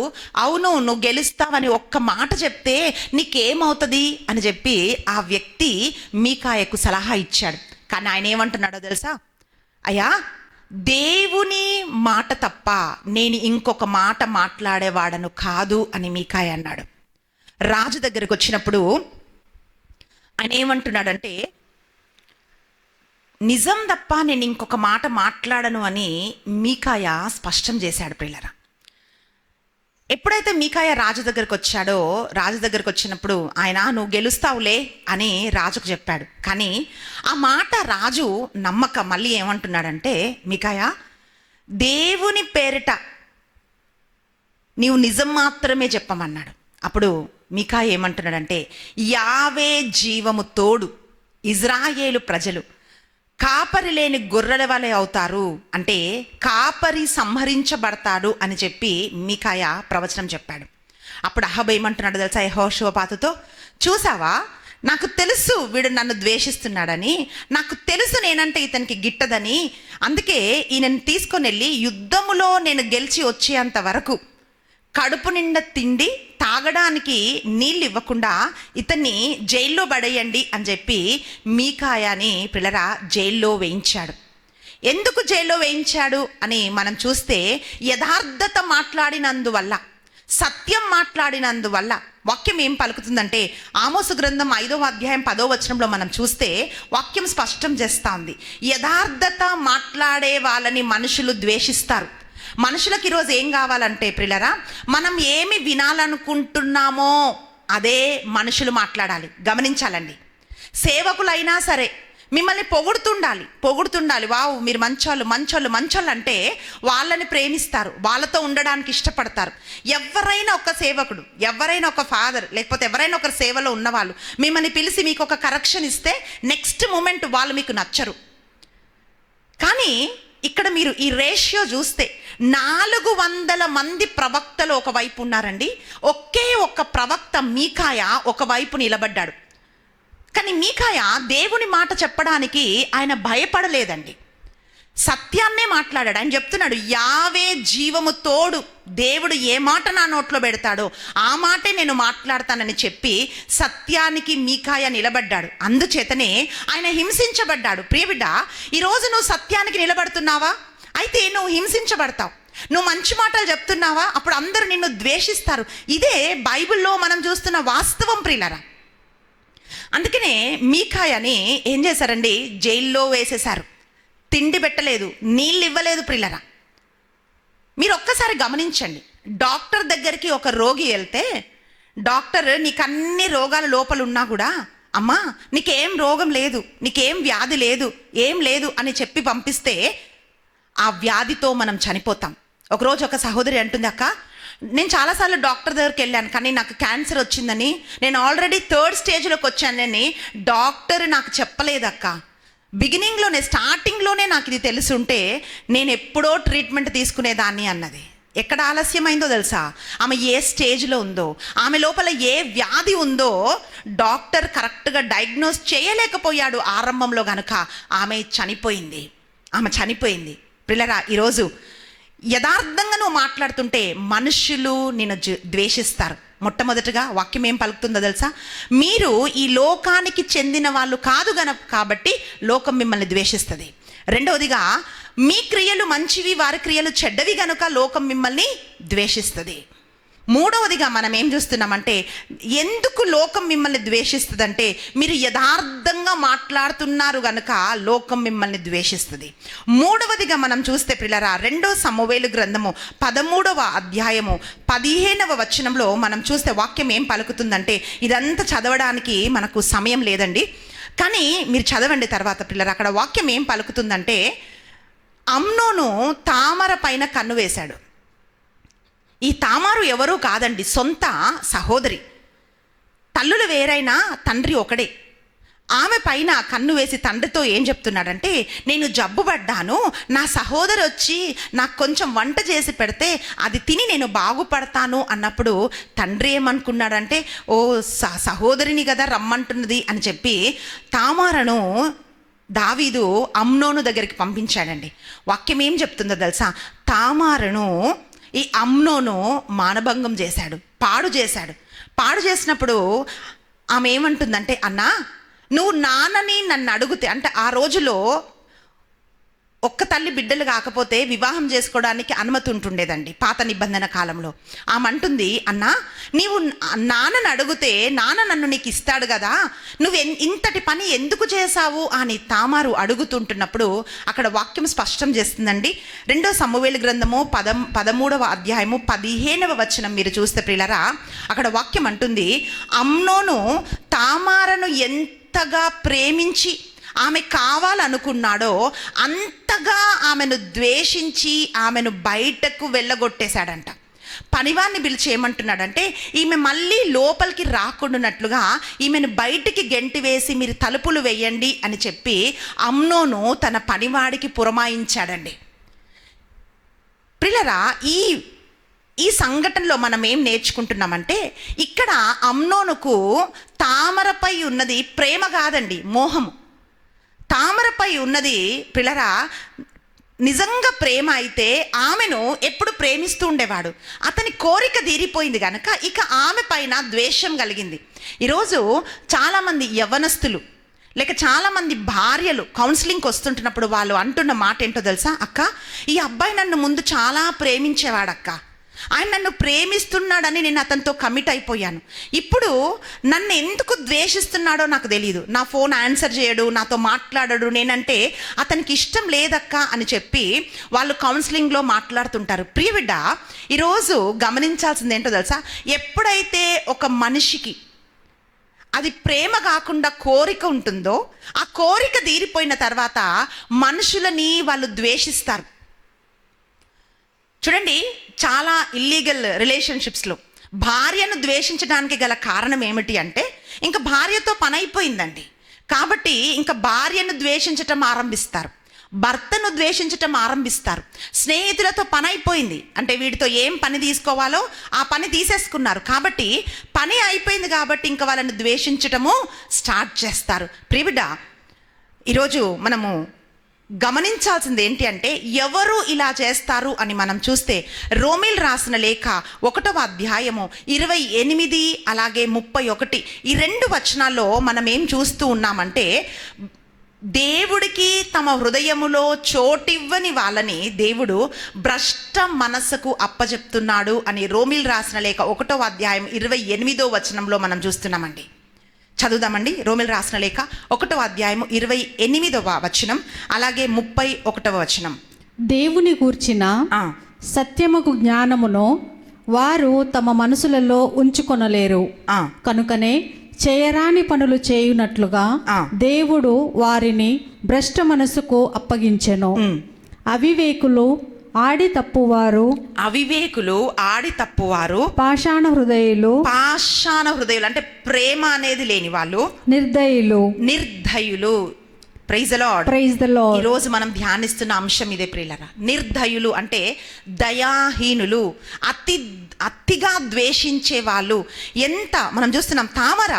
S1: అవును నువ్వు గెలుస్తావని ఒక్క మాట చెప్తే నీకేమవుతుంది అని చెప్పి ఆ వ్యక్తి మీకాయకు సలహా ఇచ్చాడు. కానీ ఆయన ఏమంటున్నాడో తెలుసా? అయ్యా దేవుని మాట తప్ప నేను ఇంకొక మాట మాట్లాడేవాడను కాదు అని మీకాయ అన్నాడు. రాజు దగ్గరికి వచ్చినప్పుడు ఆయన ఏమంటున్నాడంటే, నిజం తప్ప నేను ఇంకొక మాట మాట్లాడను అని మీకాయ స్పష్టం చేశాడు. ప్రియులారా, ఎప్పుడైతే మీకాయ రాజు దగ్గరికి వచ్చాడో, రాజు దగ్గరికి వచ్చినప్పుడు ఆయన నువ్వు గెలుస్తావులే అని రాజుకు చెప్పాడు. కానీ ఆ మాట రాజు నమ్మక మళ్ళీ ఏమంటున్నాడంటే, మీకాయ దేవుని పేరిట నీవు నిజం మాత్రమే చెప్పమన్నాడు. అప్పుడు మీకాయ ఏమంటున్నాడంటే, యావే జీవము తోడు ఇజ్రాయేలు ప్రజలు కాపరి లేని గొర్రెల వలె అవుతారు, అంటే కాపరి సంహరించబడతాడు అని చెప్పి మీకాయ ప్రవచనం చెప్పాడు. అప్పుడు అహాబ్ ఏమంటున్నాడు తెలుసా యెహోషువపాతుతో, చూసావా నాకు తెలుసు వీడు నన్ను ద్వేషిస్తున్నాడని, నాకు తెలుసు నేనంటే ఇతనికి గిట్టదని, అందుకే ఈయనను తీసుకొని వెళ్ళి యుద్ధములో నేను గెలిచి వచ్చేంత వరకు కడుపు నిండా తిండి తాగడానికి నీళ్ళు ఇవ్వకుండా ఇతన్ని జైల్లో పడేయండి అని చెప్పి మీకాయని పిల్లరా జైల్లో వేయించాడు. ఎందుకు జైల్లో వేయించాడు అని మనం చూస్తే, యథార్థత మాట్లాడినందువల్ల, సత్యం మాట్లాడినందువల్ల. వాక్యం ఏం పలుకుతుందంటే, ఆమోసు గ్రంథం 5వ అధ్యాయం 10వ వచనంలో మనం చూస్తే వాక్యం స్పష్టం చేస్తూ ఉంది, యథార్థత మాట్లాడే వాళ్ళని మనుషులు ద్వేషిస్తారు. మనుషులకు ఈరోజు ఏం కావాలంటే ప్రియులారా, మనం ఏమి వినాలనుకుంటున్నామో అదే మనుషులు మాట్లాడాలి. గమనించాలండి, సేవకులైనా సరే మిమ్మల్ని పొగుడుతుండాలి. వావ్ మీరు మంచోళ్ళు మంచోళ్ళు మంచోళ్ళు అంటే వాళ్ళని ప్రేమిస్తారు, వాళ్ళతో ఉండడానికి ఇష్టపడతారు. ఎవరైనా ఒక సేవకుడు, ఎవరైనా ఒక ఫాదర్, లేకపోతే ఎవరైనా ఒక సేవలో ఉన్నవాళ్ళు మిమ్మల్ని పిలిచి మీకు ఒక కరెక్షన్ ఇస్తే నెక్స్ట్ మూమెంట్ వాళ్ళు మీకు నచ్చరు. కానీ ఇక్కడ మీరు ఈ రేషియో చూస్తే 400 మంది ప్రవక్తలు ఒకవైపు ఉన్నారండి, ఒకే ఒక్క ప్రవక్త మీకాయ ఒకవైపు నిలబడ్డాడు. కానీ మీకాయ దేవుని మాట చెప్పడానికి ఆయన భయపడలేదండి, సత్యాన్నే మాట్లాడాడు. ఆయన చెప్తున్నాడు, యావే జీవము తోడు, దేవుడు ఏ మాట నా నోట్లో పెడతాడో ఆ మాటే నేను మాట్లాడతానని చెప్పి సత్యానికి మీకాయ నిలబడ్డాడు. అందుచేతనే ఆయన హింసించబడ్డాడు. ప్రియబిడ్డ, ఈరోజు నువ్వు సత్యానికి నిలబడుతున్నావా? అయితే నువ్వు హింసించబడతావు. నువ్వు మంచి మాటలు చెప్తున్నావా? అప్పుడు అందరూ నిన్ను ద్వేషిస్తారు. ఇదే బైబిల్లో మనం చూస్తున్న వాస్తవం ప్రియులారా. అందుకనే మీకాయని ఏం చేశారండి, జైల్లో వేసేశారు. తిండి పెట్టలేదు, నీళ్ళు ఇవ్వలేదు. ప్రియులారా, మీరు ఒక్కసారి గమనించండి, డాక్టర్ దగ్గరికి ఒక రోగి వెళ్తే డాక్టర్ నీకు అన్ని రోగాల లోపల ఉన్నా కూడా, అమ్మా నీకేం రోగం లేదు, నీకేం వ్యాధి లేదు, ఏం లేదు అని చెప్పి పంపిస్తే ఆ వ్యాధితో మనం చనిపోతాం. ఒకరోజు ఒక సహోదరి అంటుంది, అక్క నేను చాలాసార్లు డాక్టర్ దగ్గరికి వెళ్ళాను, కానీ నాకు క్యాన్సర్ వచ్చిందని, నేను ఆల్రెడీ 3rd స్టేజ్లోకి వచ్చానని డాక్టర్ నాకు చెప్పలేదక్క. బిగినింగ్లోనే, స్టార్టింగ్లోనే నాకు ఇది తెలుసుంటే నేను ఎప్పుడో ట్రీట్మెంట్ తీసుకునేదాన్ని అన్నది. ఎక్కడ ఆలస్యమైందో తెలుసా? ఆమె ఏ స్టేజ్లో ఉందో, ఆమె లోపల ఏ వ్యాధి ఉందో డాక్టర్ కరెక్ట్గా డయాగ్నోస్ చేయలేకపోయాడు ఆరంభంలో, గనుక ఆమె చనిపోయింది. పిల్లరా, ఈరోజు యథార్థంగా నువ్వు మాట్లాడుతుంటే మనుషులు నిన్ను ద్వేషిస్తారు. మొట్టమొదటిగా వాక్యం ఏం పలుకుతుందో తెలుసా? మీరు ఈ లోకానికి చెందిన వాళ్ళు కాదు కాబట్టి లోకం మిమ్మల్ని ద్వేషిస్తుంది. రెండవదిగా, మీ క్రియలు మంచివి, వారి క్రియలు చెడ్డవి గనుక లోకం మిమ్మల్ని ద్వేషిస్తుంది. మూడవదిగా మనం ఏం చూస్తున్నామంటే, ఎందుకు లోకం మిమ్మల్ని ద్వేషిస్తుందంటే మీరు యథార్థంగా మాట్లాడుతున్నారు గనుక లోకం మిమ్మల్ని ద్వేషిస్తుంది. మూడవదిగా మనం చూస్తే పిల్లరా, 2 సమూయేలు గ్రంథము 13వ అధ్యాయము 15వ వచనంలో మనం చూస్తే వాక్యం ఏం పలుకుతుందంటే, ఇదంతా చదవడానికి మనకు సమయం లేదండి, కానీ మీరు చదవండి తర్వాత పిల్లరా. అక్కడ వాక్యం ఏం పలుకుతుందంటే, అమ్నోను తామర పైన కన్ను వేశాడు. ఈ తామారు ఎవరూ కాదండి, సొంత సహోదరి. తల్లులు వేరైనా తండ్రి ఒకడే. ఆమె పైన కన్ను వేసి తండ్రితో ఏం చెప్తున్నాడంటే, నేను జబ్బుపడ్డాను, నా సహోదరు వచ్చి నాకు కొంచెం వంట చేసి పెడితే అది తిని నేను బాగుపడతాను అన్నప్పుడు తండ్రి ఏమనుకున్నాడంటే, ఓ సహోదరిని కదా రమ్మంటున్నది అని చెప్పి తామారను దావీదు అమ్నోను దగ్గరికి పంపించాడండి. వాక్యం ఏం చెప్తుందో తెలుసా? తామారను ఈ అమ్నోను మానభంగం చేశాడు, పాడు చేసినప్పుడు ఆమె ఏమంటుందంటే, అన్నా నువ్వు నాన్నని నన్ను అడిగితే, అంటే ఆ రోజులో ఒక్క తల్లి బిడ్డలు కాకపోతే వివాహం చేసుకోవడానికి అనుమతి ఉంటుండేదండి పాత నిబంధన కాలంలో. ఆమె అంటుంది, అన్నా నీవు నాన్నని అడిగితే నాన్న నన్ను నీకు ఇస్తాడు కదా, నువ్వు ఇంతటి పని ఎందుకు చేశావు అని తామారు అడుగుతుంటున్నప్పుడు అక్కడ వాక్యం స్పష్టం చేస్తుందండి. 2 సమూయేలు గ్రంథము 13వ అధ్యాయము 15వ వచనం మీరు చూస్తే ప్రియులారా, అక్కడ వాక్యం అంటుంది, అమ్నోను తామారను ఎంతగా ప్రేమించి ఆమె కావాలనుకున్నాడో అంతగా ఆమెను ద్వేషించి ఆమెను బయటకు వెళ్ళగొట్టేశాడంట. పనివాన్ని పిలిచి ఏమంటున్నాడంటే, ఈమె మళ్ళీ లోపలికి రాకుండానట్లుగా ఈమెను బయటికి గెంటి వేసి మీరు తలుపులు వేయండి అని చెప్పి అమ్నోను తన పనివాడికి పురమాయించాడండి. ప్రియులారా, ఈ సంఘటనలో మనం ఏం నేర్చుకుంటున్నామంటే, ఇక్కడ అమ్నోనుకు తామరపై ఉన్నది ప్రేమ కాదండి, మోహము. తామరపై ఉన్నది పిల్లరా నిజంగా ప్రేమ అయితే ఆమెను ఎప్పుడు ప్రేమిస్తూ ఉండేవాడు. అతని కోరిక తీరిపోయింది కనుక ఇక ఆమె పైన ద్వేషం కలిగింది. ఈరోజు చాలామంది యవ్వనస్తులు లేక చాలామంది భార్యలు కౌన్సిలింగ్కి వస్తుంటున్నప్పుడు వాళ్ళు అంటున్న మాట ఏంటో తెలుసా? అక్క, ఈ అబ్బాయి నన్ను ముందు చాలా ప్రేమించేవాడక్క, ఆయన నన్ను ప్రేమిస్తున్నాడని నేను అతనితో కమిట్ అయిపోయాను, ఇప్పుడు నన్ను ఎందుకు ద్వేషిస్తున్నాడో నాకు తెలియదు, నా ఫోన్ ఆన్సర్ చేయడు, నాతో మాట్లాడడు, నేనంటే అతనికి ఇష్టం లేదక్క అని చెప్పి వాళ్ళు కౌన్సిలింగ్లో మాట్లాడుతుంటారు. ప్రియబిడ్డ, ఈరోజు గమనించాల్సింది ఏంటో తెలుసా? ఎప్పుడైతే ఒక మనిషికి అది ప్రేమ కాకుండా కోరిక ఉంటుందో, ఆ కోరిక తీరిపోయిన తర్వాత మనుషులని వాళ్ళు ద్వేషిస్తారు. చూడండి, చాలా ఇల్లీగల్ రిలేషన్షిప్స్లో భార్యను ద్వేషించడానికి గల కారణం ఏమిటి అంటే, ఇంకా భార్యతో పని అయిపోయిందండి కాబట్టి ఇంకా భార్యను ద్వేషించటం ఆరంభిస్తారు, భర్తను ద్వేషించటం ఆరంభిస్తారు. స్నేహితులతో పని అయిపోయింది అంటే వీడితో ఏం పని తీసుకోవాలో ఆ పని తీసేసుకున్నారు కాబట్టి పని అయిపోయింది కాబట్టి ఇంకా వాళ్ళని ద్వేషించటము స్టార్ట్ చేస్తారు. ప్రియబిడ్డ, ఈరోజు మనము గమనించాల్సింది ఏంటి అంటే, ఎవరు ఇలా చేస్తారు అని మనం చూస్తే రోమీలు రాసిన లేఖ 1వ అధ్యాయము 28 అలాగే 31 ఈ 2 వచనాల్లో మనం ఏం చూస్తూ ఉన్నామంటే, దేవుడికి తమ హృదయములో చోటివ్వని వాళ్ళని దేవుడు భ్రష్ట మనస్సుకు అప్పచెప్తున్నాడు అని రోమీలు రాసిన లేఖ 1వ అధ్యాయం 28వ వచనంలో మనం చూస్తున్నామండి. చదువుదామండి. రోమీలు రాసిన లేఖ 1వ అధ్యాయము 28వ వచనం అలాగే 31వ వచనం.
S3: దేవుని గూర్చిన సత్యముకు జ్ఞానమును వారు తమ మనసులలో ఉంచుకొనలేరు, కనుకనే చేయరాని పనులు చేయునట్లుగా దేవుడు వారిని భ్రష్ట మనసుకు అప్పగించెను. అవివేకులు ఆడి తప్పువారు,
S1: అవివేకులు, ఆడి తప్పువారు,
S3: పాషాణ హృదయులు,
S1: పాషాణ హృదయులు అంటే ప్రేమ అనేది లేని వాళ్ళు,
S3: నిర్దయులు.
S1: నిర్దయులు. Praise the lord.
S3: Praise the lord.
S1: ఈరోజు మనం ధ్యానిస్తున్న అంశం ఇదే ప్రియులరా. నిర్దయులు అంటే దయాహీనులు, అతిగా ద్వేషించే వాళ్ళు. ఎంత మనం చూస్తున్నాం, తామర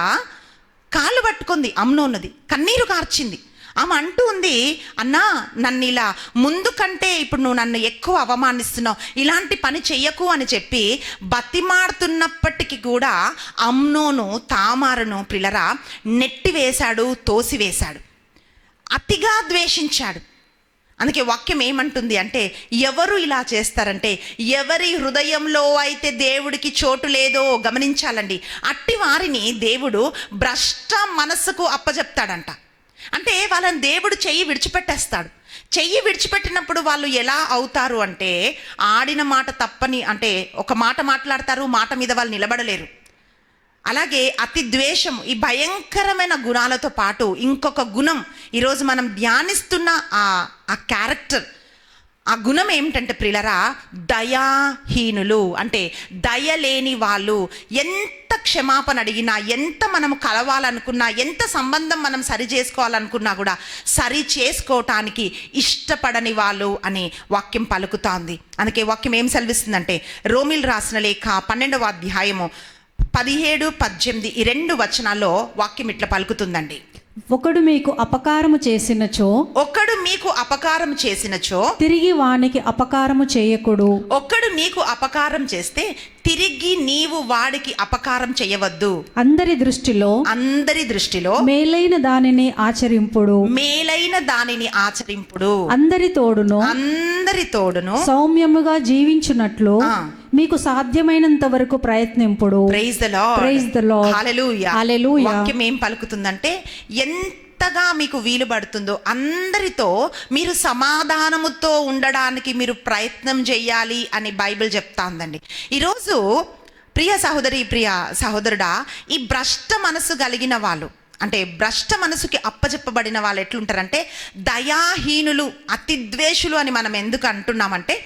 S1: కాళ్ళు పట్టుకుంది అమ్నోన్నది, కన్నీరు కార్చింది. ఆమె అంటూ ఉంది, అన్నా నన్ను ఇలా ముందు కంటే ఇప్పుడు నువ్వు నన్ను ఎక్కువ అవమానిస్తున్నావు, ఇలాంటి పని చెయ్యకు అని చెప్పి బతిమాడుతున్నప్పటికీ కూడా అమ్నోను తామారును ప్రిలరా నెట్టివేశాడు, తోసివేశాడు, అతిగా ద్వేషించాడు. అందుకే వాక్యం ఏమంటుంది అంటే, ఎవరు ఇలా చేస్తారంటే ఎవరి హృదయంలో అయితే దేవుడికి చోటు లేదో గమనించాలండి. అట్టి వారిని దేవుడు భ్రష్ట మనస్సుకు అప్పజెప్తాడంట. అంటే వాళ్ళని దేవుడు చెయ్యి విడిచిపెట్టేస్తాడు. చెయ్యి విడిచిపెట్టినప్పుడు వాళ్ళు ఎలా అవుతారు అంటే, ఆడిన మాట తప్పని అంటే ఒక మాట మాట్లాడతారు, మాట మీద వాళ్ళు నిలబడలేరు. అలాగే అతి ద్వేషం, ఈ భయంకరమైన గుణాలతో పాటు ఇంకొక గుణం ఈరోజు మనం ధ్యానిస్తున్న ఆ క్యారెక్టర్, ఆ గుణం ఏమిటంటే ప్రియులరా, దయాహీనులు అంటే దయలేని వాళ్ళు. ఎంత క్షమాపణ అడిగినా, ఎంత మనం కలవాలనుకున్నా, ఎంత సంబంధం మనం సరి చేసుకోవాలనుకున్నా కూడా సరి చేసుకోవటానికి ఇష్టపడని వాళ్ళు అని వాక్యం పలుకుతోంది. అందుకే వాక్యం ఏం సెలవిస్తుందంటే, రోమిల్ రాసిన లేఖ 12వ అధ్యాయము 17, 18 ఈ 2 వచనాల్లో వాక్యం ఇట్లా పలుకుతుందండి.
S3: ఒకడు మీకు అపకారము చేసినచో తిరిగి వానికి అపకారము చేయకుడు.
S1: ఒకడు నీకు అపకారం చేస్తే తిరిగి నీవు వాడికి అపకారం చేయవద్దు.
S3: అందరి దృష్టిలో మేలైన దానిని ఆచరింపుడు. అందరి తోడును సౌమ్యముగా జీవించున్నట్లు మీకు సాధ్యమైనంత వరకు ప్రయత్నింపుడు.
S1: Praise the lord.
S3: Praise the lord.
S1: హల్లెలూయా.
S3: హల్లెలూయా.
S1: వాక్యం ఏం పలుకుతుందంటే, ఎంతగా మీకు వీలు పడుతుందో అందరితో మీరు సమాధానముతో ఉండడానికి మీరు ప్రయత్నం చేయాలి అని బైబిల్ చెప్తా ఉందండి. ఈరోజు ప్రియ సహోదరి, ప్రియ సహోదరుడా, ఈ భ్రష్ట మనసు కలిగిన వాళ్ళు అంటే భ్రష్ట మనసుకి అప్పచెప్పబడిన వాళ్ళు ఎట్లుంటారంటే దయాహీనులు, అతిద్వేషులు అని మనం ఎందుకు అంటున్నామంటే,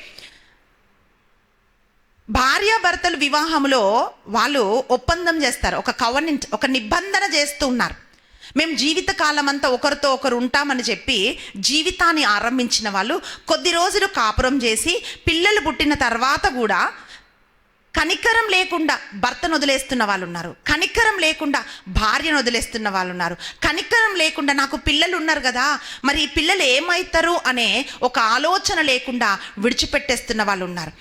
S1: భార్యాభర్తలు వివాహంలో వాళ్ళు ఒప్పందం చేస్తారు, ఒక కవెనెంట్, ఒక నిబంధన చేస్తూ ఉన్నారు. మేము జీవితకాలం అంతా ఒకరితో ఒకరు ఉంటామని చెప్పి జీవితాన్ని ఆరంభించిన వాళ్ళు కొద్ది రోజులు కాపురం చేసి పిల్లలు పుట్టిన తర్వాత కూడా కనికరం లేకుండా భర్తను వదిలేస్తున్న వాళ్ళు ఉన్నారు, కనికరం లేకుండా భార్యను వదిలేస్తున్న వాళ్ళు ఉన్నారు, కనికరం లేకుండా నాకు పిల్లలు ఉన్నారు కదా మరి ఈ పిల్లలు ఏమవుతారు అనే ఒక ఆలోచన లేకుండా విడిచిపెట్టేస్తున్న వాళ్ళు ఉన్నారు.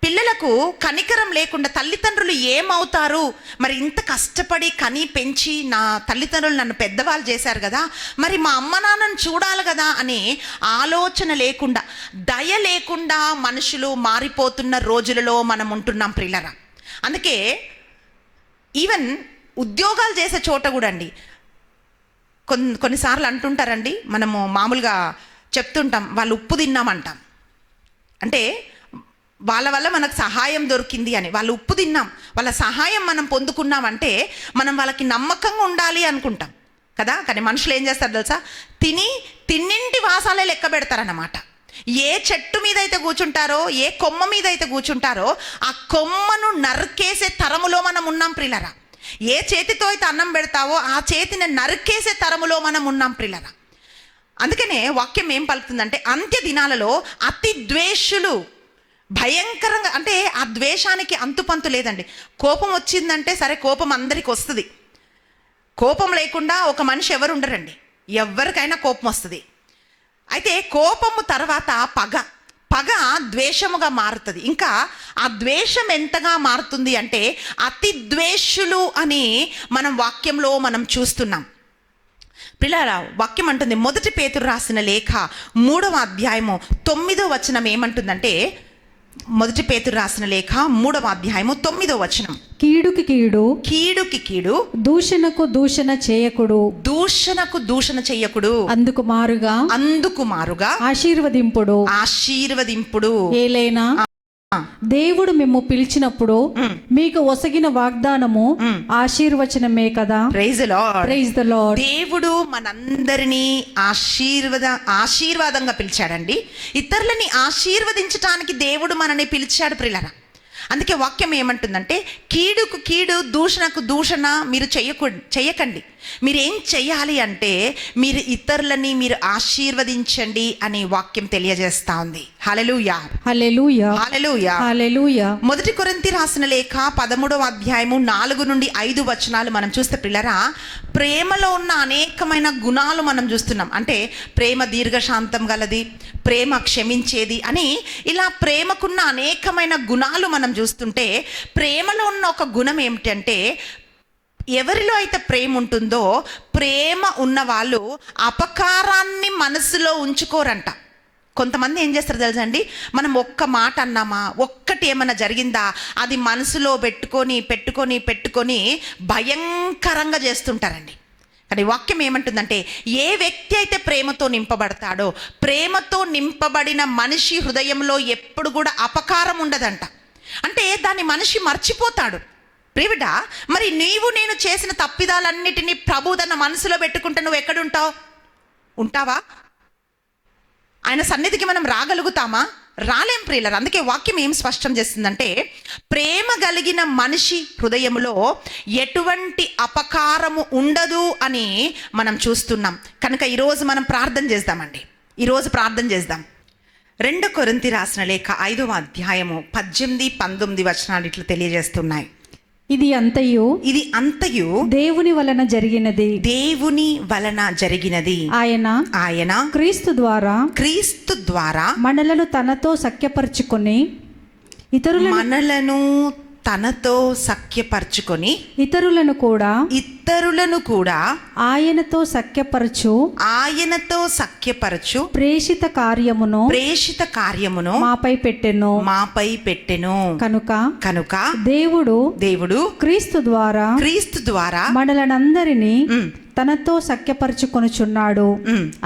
S1: పిల్లలకు కనికరం లేకుండా తల్లిదండ్రులు ఏమవుతారు, మరి ఇంత కష్టపడి కని పెంచి నా తల్లిదండ్రులు నన్ను పెద్దవాళ్ళు చేశారు కదా, మరి మా అమ్మ నాన్నను చూడాలి కదా అని ఆలోచన లేకుండా, దయ లేకుండా మనుషులు మారిపోతున్న రోజులలో మనం ఉంటున్నాం ప్రియులరా. అందుకే ఈవెన్ ఉద్యోగాలు చేసే చోట కూడా అండి కొన్నిసార్లు అంటుంటారండి, మనము మామూలుగా చెప్తుంటాం, వాళ్ళు ఉప్పు తిన్నామంటాం. అంటే వాళ్ళ వల్ల మనకు సహాయం దొరికింది అని, వాళ్ళు ఉప్పు తిన్నాం, వాళ్ళ సహాయం మనం పొందుకున్నామంటే మనం వాళ్ళకి నమ్మకంగా ఉండాలి అనుకుంటాం కదా. కానీ మనుషులు ఏం చేస్తారు తెలుసా, తిన్నింటి వాసాలే లెక్క పెడతారన్నమాట. ఏ చెట్టు మీద అయితే కూర్చుంటారో, ఏ కొమ్మ మీద అయితే కూర్చుంటారో ఆ కొమ్మను నరికేసే తరములో మనం ఉన్నాం ప్రియులరా. ఏ చేతితో అయితే అన్నం పెడతావో ఆ చేతిని నరికేసే తరములో మనం ఉన్నాం ప్రియులరా. అందుకనే వాక్యం ఏం పలుకుతుందంటే, అంత్య దినాలలో అతి ద్వేషులు, భయంకరంగా, అంటే ఆ ద్వేషానికి అంతుపంతు లేదండి. కోపం వచ్చిందంటే సరే, కోపం అందరికి వస్తుంది, కోపం లేకుండా ఒక మనిషి ఎవరు ఉండరండి, ఎవరికైనా కోపం వస్తుంది. అయితే కోపము తర్వాత పగ ద్వేషముగా మారుతుంది. ఇంకా ఆ ద్వేషం ఎంతగా మారుతుంది అంటే అతి ద్వేషులు అని మనం వాక్యంలో మనం చూస్తున్నాం. పిల్లరా, వాక్యం అంటుంది, 1 పేతురు రాసిన లేఖ 3వ అధ్యాయము 9వ వచనం ఏమంటుందంటే, 1 పేతురు రాసిన లేఖ 3వ అధ్యాయము 9వ వచనం,
S3: కీడుకి కీడు దూషణకు దూషణ చేయకుడు, అందుకు మారుగా ఆశీర్వదింపుడు.
S1: ఏలైనా
S3: దేవుడు మిమ్ము పిలిచినప్పుడు మీకు ఒసగిన వాగ్దానము ఆశీర్వచనమే కదా.
S1: Praise Lord.
S3: Praise the Lord.
S1: దేవుడు మనందరినీ ఆశీర్వాదంగా పిలిచాడండి. ఇతరులని ఆశీర్వదించటానికి దేవుడు మనని పిలిచాడు ప్రియులారా. అందుకే వాక్యం ఏమంటుందంటే, కీడుకు కీడు, దూషణకు దూషణ మీరు చెయ్యకండి. మీరు ఏం చెయ్యాలి అంటే, మీరు ఇతరులని మీరు ఆశీర్వదించండి అని వాక్యం తెలియజేస్తా ఉంది. హల్లెలూయా,
S3: హల్లెలూయా,
S1: హల్లెలూయా,
S3: హల్లెలూయా.
S1: 1 కొరింథీ రాసిన లేఖ 13వ అధ్యాయము 4 నుండి 5 వచనాలు మనం చూస్తే పిల్లరా, ప్రేమలో ఉన్న అనేకమైన గుణాలు మనం చూస్తున్నాం. అంటే ప్రేమ దీర్ఘశాంతం గలది, ప్రేమ క్షమించేది అని ఇలా ప్రేమకున్న అనేకమైన గుణాలు మనం చూస్తుంటే, ప్రేమలో ఉన్న ఒక గుణం ఏమిటంటే, ఎవరిలో అయితే ప్రేమ ఉంటుందో, ప్రేమ ఉన్న వాళ్ళు అపకారాన్ని మనసులో ఉంచుకోరంట. కొంతమంది ఏం చేస్తారు తెలుసా అండి, మనం ఒక్క మాట అన్నామా, ఒక్కటి ఏమైనా జరిగిందా, అది మనసులో పెట్టుకొని భయంకరంగా చేస్తుంటారండి. కానీ వాక్యం ఏమంటుందంటే, ఏ వ్యక్తి అయితే ప్రేమతో నింపబడతాడో, ప్రేమతో నింపబడిన మనిషి హృదయంలో ఎప్పుడు కూడా అపకారం ఉండదంట. అంటే దాన్ని మనిషి మర్చిపోతాడు. ప్రియుడా, మరి నీవు నేను చేసిన తప్పిదాలన్నిటినీ ప్రభు తన మనసులో పెట్టుకుంటే నువ్వు ఉంటావా? ఆయన సన్నిధికి మనం రాగలుగుతామా? రాలేం ప్రియులారా. అందుకే వాక్యం ఏం స్పష్టం చేస్తుందంటే, ప్రేమ కలిగిన మనిషి హృదయములో ఎటువంటి అపకారము ఉండదు అని మనం చూస్తున్నాం. కనుక ఈరోజు మనం ప్రార్థన చేద్దామండి. ఈరోజు ప్రార్థన చేద్దాం. 2 కొరింథీ రాసిన లేఖ 5వ అధ్యాయము 18, 19 వచనాలు ఇట్లా తెలియజేస్తున్నాయి.
S3: ఇది అంతయు దేవుని వలన జరిగినది.
S1: ఆయన
S3: క్రీస్తు ద్వారా మనలను తనతో సఖ్యపరచుకొని ఇతరులను కూడా ఆయనతో సఖ్యపరచు ప్రేషిత కార్యమును మాపై పెట్టెను. కనుక దేవుడు క్రీస్తు ద్వారా మనలనందరినీ తనతో సఖ్యపరచుకొనుచున్నాడు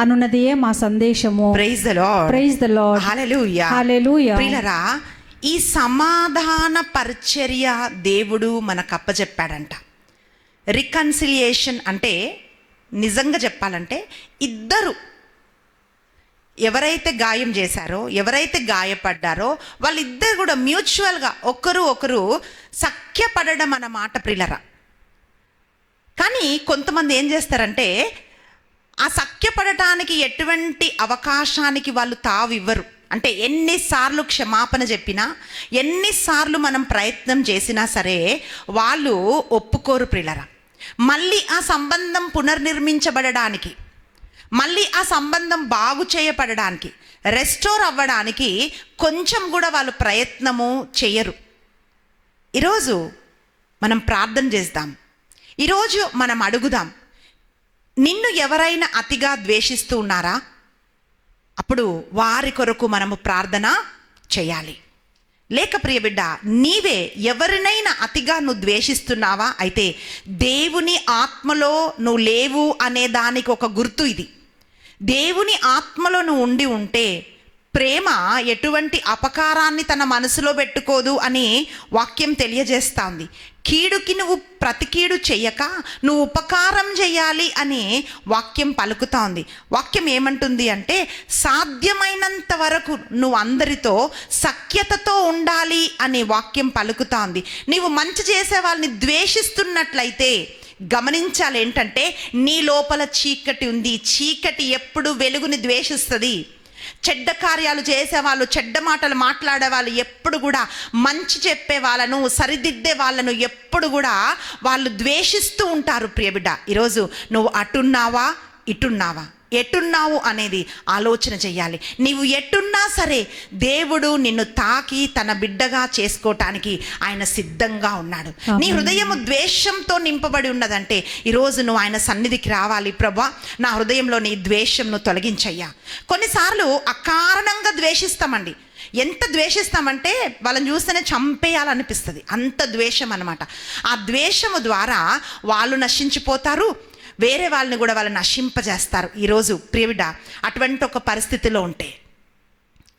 S3: అనున్నదే మా సందేశము.
S1: Praise the lord.
S3: Praise the lord.
S1: హల్లెలూయా,
S3: హల్లెలూయా.
S1: ప్రియులారా, ఈ సమాధాన పరిచర్య దేవుడు మనకు అప్పచెప్పాడంట. రికన్సిలియేషన్ అంటే నిజంగా చెప్పాలంటే, ఇద్దరు ఎవరైతే గాయం చేశారో, ఎవరైతే గాయపడ్డారో, వాళ్ళిద్దరు కూడా మ్యూచువల్గా ఒకరు సఖ్యపడడం అన్నమాట ప్రియులారా. కానీ కొంతమంది ఏం చేస్తారంటే, ఆ సఖ్యపడటానికి ఎటువంటి అవకాశానికి వాళ్ళు తావివ్వరు. అంటే ఎన్నిసార్లు క్షమాపణ చెప్పినా, ఎన్నిసార్లు మనం ప్రయత్నం చేసినా సరే వాళ్ళు ఒప్పుకోరు ప్రియులారా. మళ్ళీ ఆ సంబంధం పునర్నిర్మించబడడానికి, మళ్ళీ ఆ సంబంధం బాగు చేయబడడానికి, రెస్టోర్ అవ్వడానికి కొంచెం కూడా వాళ్ళు ప్రయత్నము చేయరు. ఈరోజు మనం ప్రార్థన చేద్దాం. ఈరోజు మనం అడుగుదాం, నిన్ను ఎవరైనా అతిగా ద్వేషిస్తూ ఉన్నారా? అప్పుడు వారి కొరకు మనము ప్రార్థన చేయాలి. లేక ప్రియ బిడ్డ, నీవే ఎవరినైనా అతిగా నువ్వు ద్వేషిస్తున్నావా? అయితే దేవుని ఆత్మలో నువ్వు లేవు అనే దానికి ఒక గుర్తు ఇది. దేవుని ఆత్మలో నువ్వు ఉండి ఉంటే ప్రేమ ఎటువంటి అపకారాన్ని తన మనసులో పెట్టుకోదు అని వాక్యం తెలియజేస్తుంది. కీడుకి నువ్వు ప్రతికీడు చెయ్యక నువ్వు ఉపకారం చేయాలి అని వాక్యం పలుకుతా ఉంది. వాక్యం ఏమంటుంది అంటే, సాధ్యమైనంత వరకు నువ్వు అందరితో సఖ్యతతో ఉండాలి అని వాక్యం పలుకుతా ఉంది. నీవు మంచి చేసే వాళ్ళని ద్వేషిస్తున్నట్లయితే గమనించాలి ఏంటంటే, నీ లోపల చీకటి ఉంది. చీకటి ఎప్పుడు వెలుగుని ద్వేషిస్తుంది. చెడ్డ కార్యాలు చేసేవాళ్ళు, చెడ్డ మాటలు మాట్లాడే వాళ్ళు ఎప్పుడు కూడా మంచి చెప్పే వాళ్ళను, సరిదిద్దే వాళ్ళను ఎప్పుడు కూడా వాళ్ళు ద్వేషిస్తూ ఉంటారు. ప్రియబిడ్డ, ఈరోజు నువ్వు అటున్నావా ఇటున్నావా, ఎటున్నావు అనేది ఆలోచన చెయ్యాలి. నీవు ఎటున్నా సరే దేవుడు నిన్ను తాకి తన బిడ్డగా చేసుకోవటానికి ఆయన సిద్ధంగా ఉన్నాడు. నీ హృదయము ద్వేషంతో నింపబడి ఉన్నదంటే ఈరోజు నువ్వు ఆయన సన్నిధికి రావాలి. ప్రభా, నా హృదయంలో నీ ద్వేషంను తొలగించయ్యా. కొన్నిసార్లు అకారణంగా ద్వేషిస్తామండి. ఎంత ద్వేషిస్తామంటే వాళ్ళని చూస్తేనే చంపేయాలనిపిస్తుంది, అంత ద్వేషం అన్నమాట. ఆ ద్వేషము ద్వారా వాళ్ళు నశించిపోతారు, వేరే వాళ్ళని కూడా వాళ్ళు నశింపజేస్తారు. ఈరోజు ప్రియబిడ్డ, అటువంటి ఒక పరిస్థితిలో ఉంటే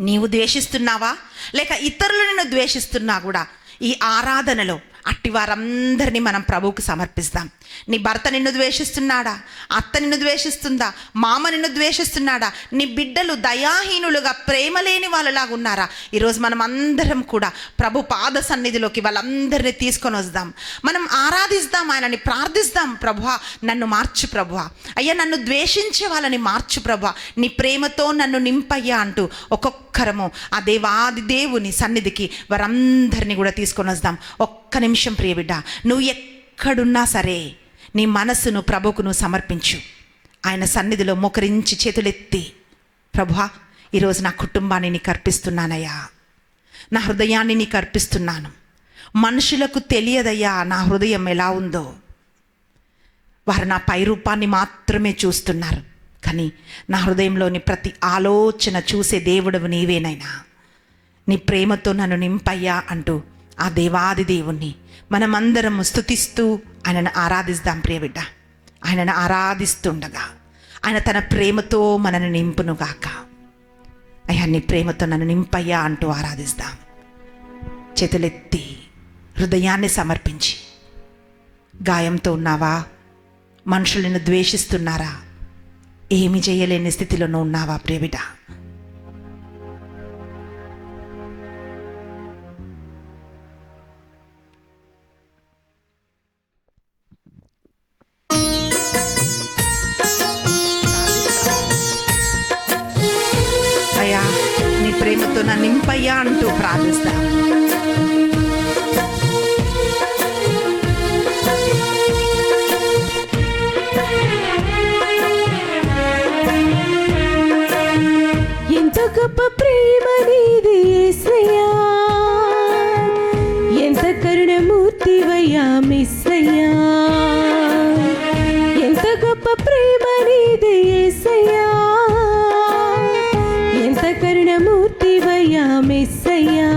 S1: నీవు ద్వేషిస్తున్నావా, లేక ఇతరులు నిన్ను ద్వేషిస్తున్నా కూడా ఈ ఆరాధనలో అట్టి వారందరినీ మనం ప్రభువుకు సమర్పిస్తాం. నీ భర్త నిన్ను ద్వేషిస్తున్నాడా, అత్త నిన్ను ద్వేషిస్తుందా, మామ నిన్ను ద్వేషిస్తున్నాడా, నీ బిడ్డలు దయాహీనులుగా ప్రేమ లేని వాళ్ళలాగా ఉన్నారా? ఈరోజు మనం అందరం కూడా ప్రభు పాద సన్నిధిలోకి వాళ్ళందరినీ తీసుకొని వద్దాం. మనం ఆరాధిస్తాం, ఆయనని ప్రార్థిస్తాం. ప్రభువా నన్ను మార్చు, ప్రభువా అయ్యా నన్ను ద్వేషించే వాళ్ళని మార్చు ప్రభువా, నీ ప్రేమతో నన్ను నింపయ్యా అంటూ ఒక్కొక్కరము ఆ దేవాది దేవుని సన్నిధికి వారందరినీ కూడా తీసుకొని వద్దాం. ఒక్క నిమిషం ప్రియ బిడ్డ, నువ్వు ఎక్కడున్నా సరే నీ మనస్సును ప్రభువుకు నువ్వు సమర్పించు. ఆయన సన్నిధిలో మోకరించి చేతులెత్తి, ప్రభువా ఈరోజు నా కుటుంబాన్ని నీకు అర్పిస్తున్నానయ్యా, నా హృదయాన్ని నీకు అర్పిస్తున్నాను. మనుషులకు తెలియదయ్యా నా హృదయం ఎలా ఉందో. వారు నా పై రూపాన్ని మాత్రమే చూస్తున్నారు, కానీ నా హృదయంలోని ప్రతి ఆలోచన చూసే దేవుడవు నీవేనైనా. నీ ప్రేమతో నన్ను నింపయ్యా అంటూ ఆ దేవాది దేవుణ్ణి మనమందరము స్తుతిస్తూ ఆయనను ఆరాధిస్తాం. ప్రియబిడ్డ, ఆయనను ఆరాధిస్తుండగా ఆయన తన ప్రేమతో మనను నింపునుగాక. అయ్యా నీ ప్రేమతో నన్ను నింపయ్యా అంటూ ఆరాధిస్తాం. చేతులెత్తి హృదయాన్ని సమర్పించి. గాయంతో ఉన్నావా? మనుషులను ద్వేషిస్తున్నారా? ఏమి చేయలేని స్థితిలోనూ ఉన్నావా ప్రియబిడ్డ? అయ్యా నీ ప్రేమతో నన్ను నింపయ్యా అంటూ ప్రార్థిస్తా.
S4: ఎంత గొప్ప ప్రేమ నీది యేసయ్యా, ఎంత కరుణమూర్తివయ్యా మెస్సయ్యా. ఎంత గొప్ప ప్రేమ నీది యేసయ్యా, ఎంత కరుణమూర్తివయ్యా మెస్సయ్యా.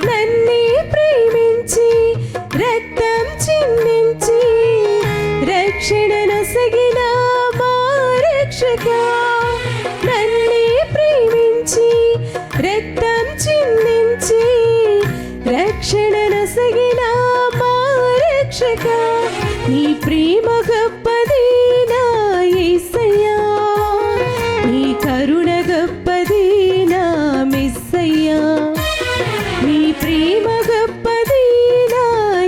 S4: నన్నే ప్రేమించి రక్తం చిందించి రక్షణ నొసగిన మా రక్షకా. నన్నే ప్రేమించి రక్తం చిందించి రక్షణ నొసగిన మా రక్షకా. నీ ప్రేమ గొప్పది నా యేసయ్యా, నీ కరుణ గొప్పది నా మెస్సయ్యా. నీ ప్రేమ గొప్పది నా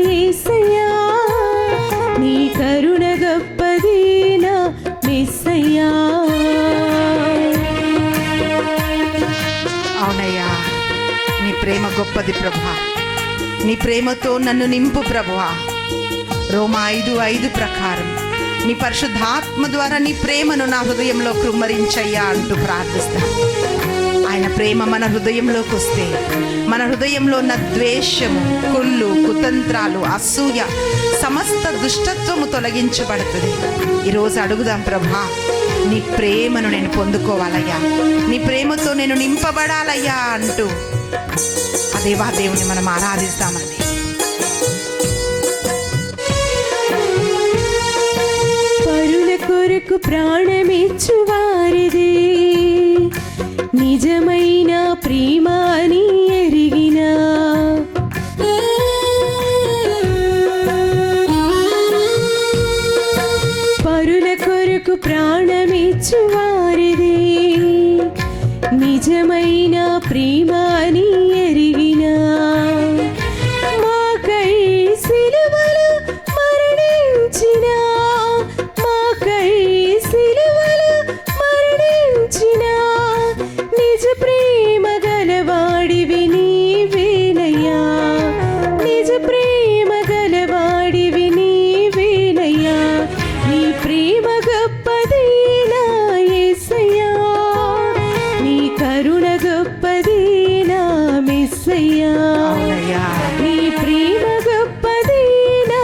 S4: యేసయ్యా, నీ కరుణ గొప్పది నా మెస్సయ్యా.
S1: అవునయ్యా నీ ప్రేమ గొప్పది ప్రభువా, నీ ప్రేమతో నన్ను నింపు ప్రభువా. రోమా 5:5 ప్రకారం నీ పరిశుద్ధాత్మ ద్వారా నీ ప్రేమను నా హృదయంలో కృమ్మరించయ్యా అంటూ ప్రార్థిస్తా. ఆయన ప్రేమ మన హృదయంలోకి వస్తే మన హృదయంలో ఉన్న ద్వేషము, కుళ్ళు, కుతంత్రాలు, అసూయ, సమస్త దుష్టత్వము తొలగించబడుతుంది. ఈరోజు అడుగుదాం, ప్రభా నీ ప్రేమను నేను పొందుకోవాలయ్యా, నీ ప్రేమతో నేను నింపబడాలయ్యా అంటూ ఆ దేవాదేవుని మనం ఆరాధిస్తామండి.
S4: పరుల కొరకు ప్రాణమిచ్చు వారిది నిజమైన ప్రేమ అని ఎరిగిన. పరుల కొరకు ప్రాణమిచ్చు వారిది నిజమైన ప్రేమ అని ఎరిగిన. మాకై సిలువలో మరణించిన, మాకై సిలువలో మరణించిన నిజ ప్రేమ గలవాడివి నీవేనయ్యా, నిజ ప్రేమ గలవాడివి నీవేనయ్యా. నీ ప్రేమ గొప్పది నా యేసయ్యా, నీ కరుణ గొప్పది నా మెస్సయ్యా. నీ ప్రేమ గొప్పది నా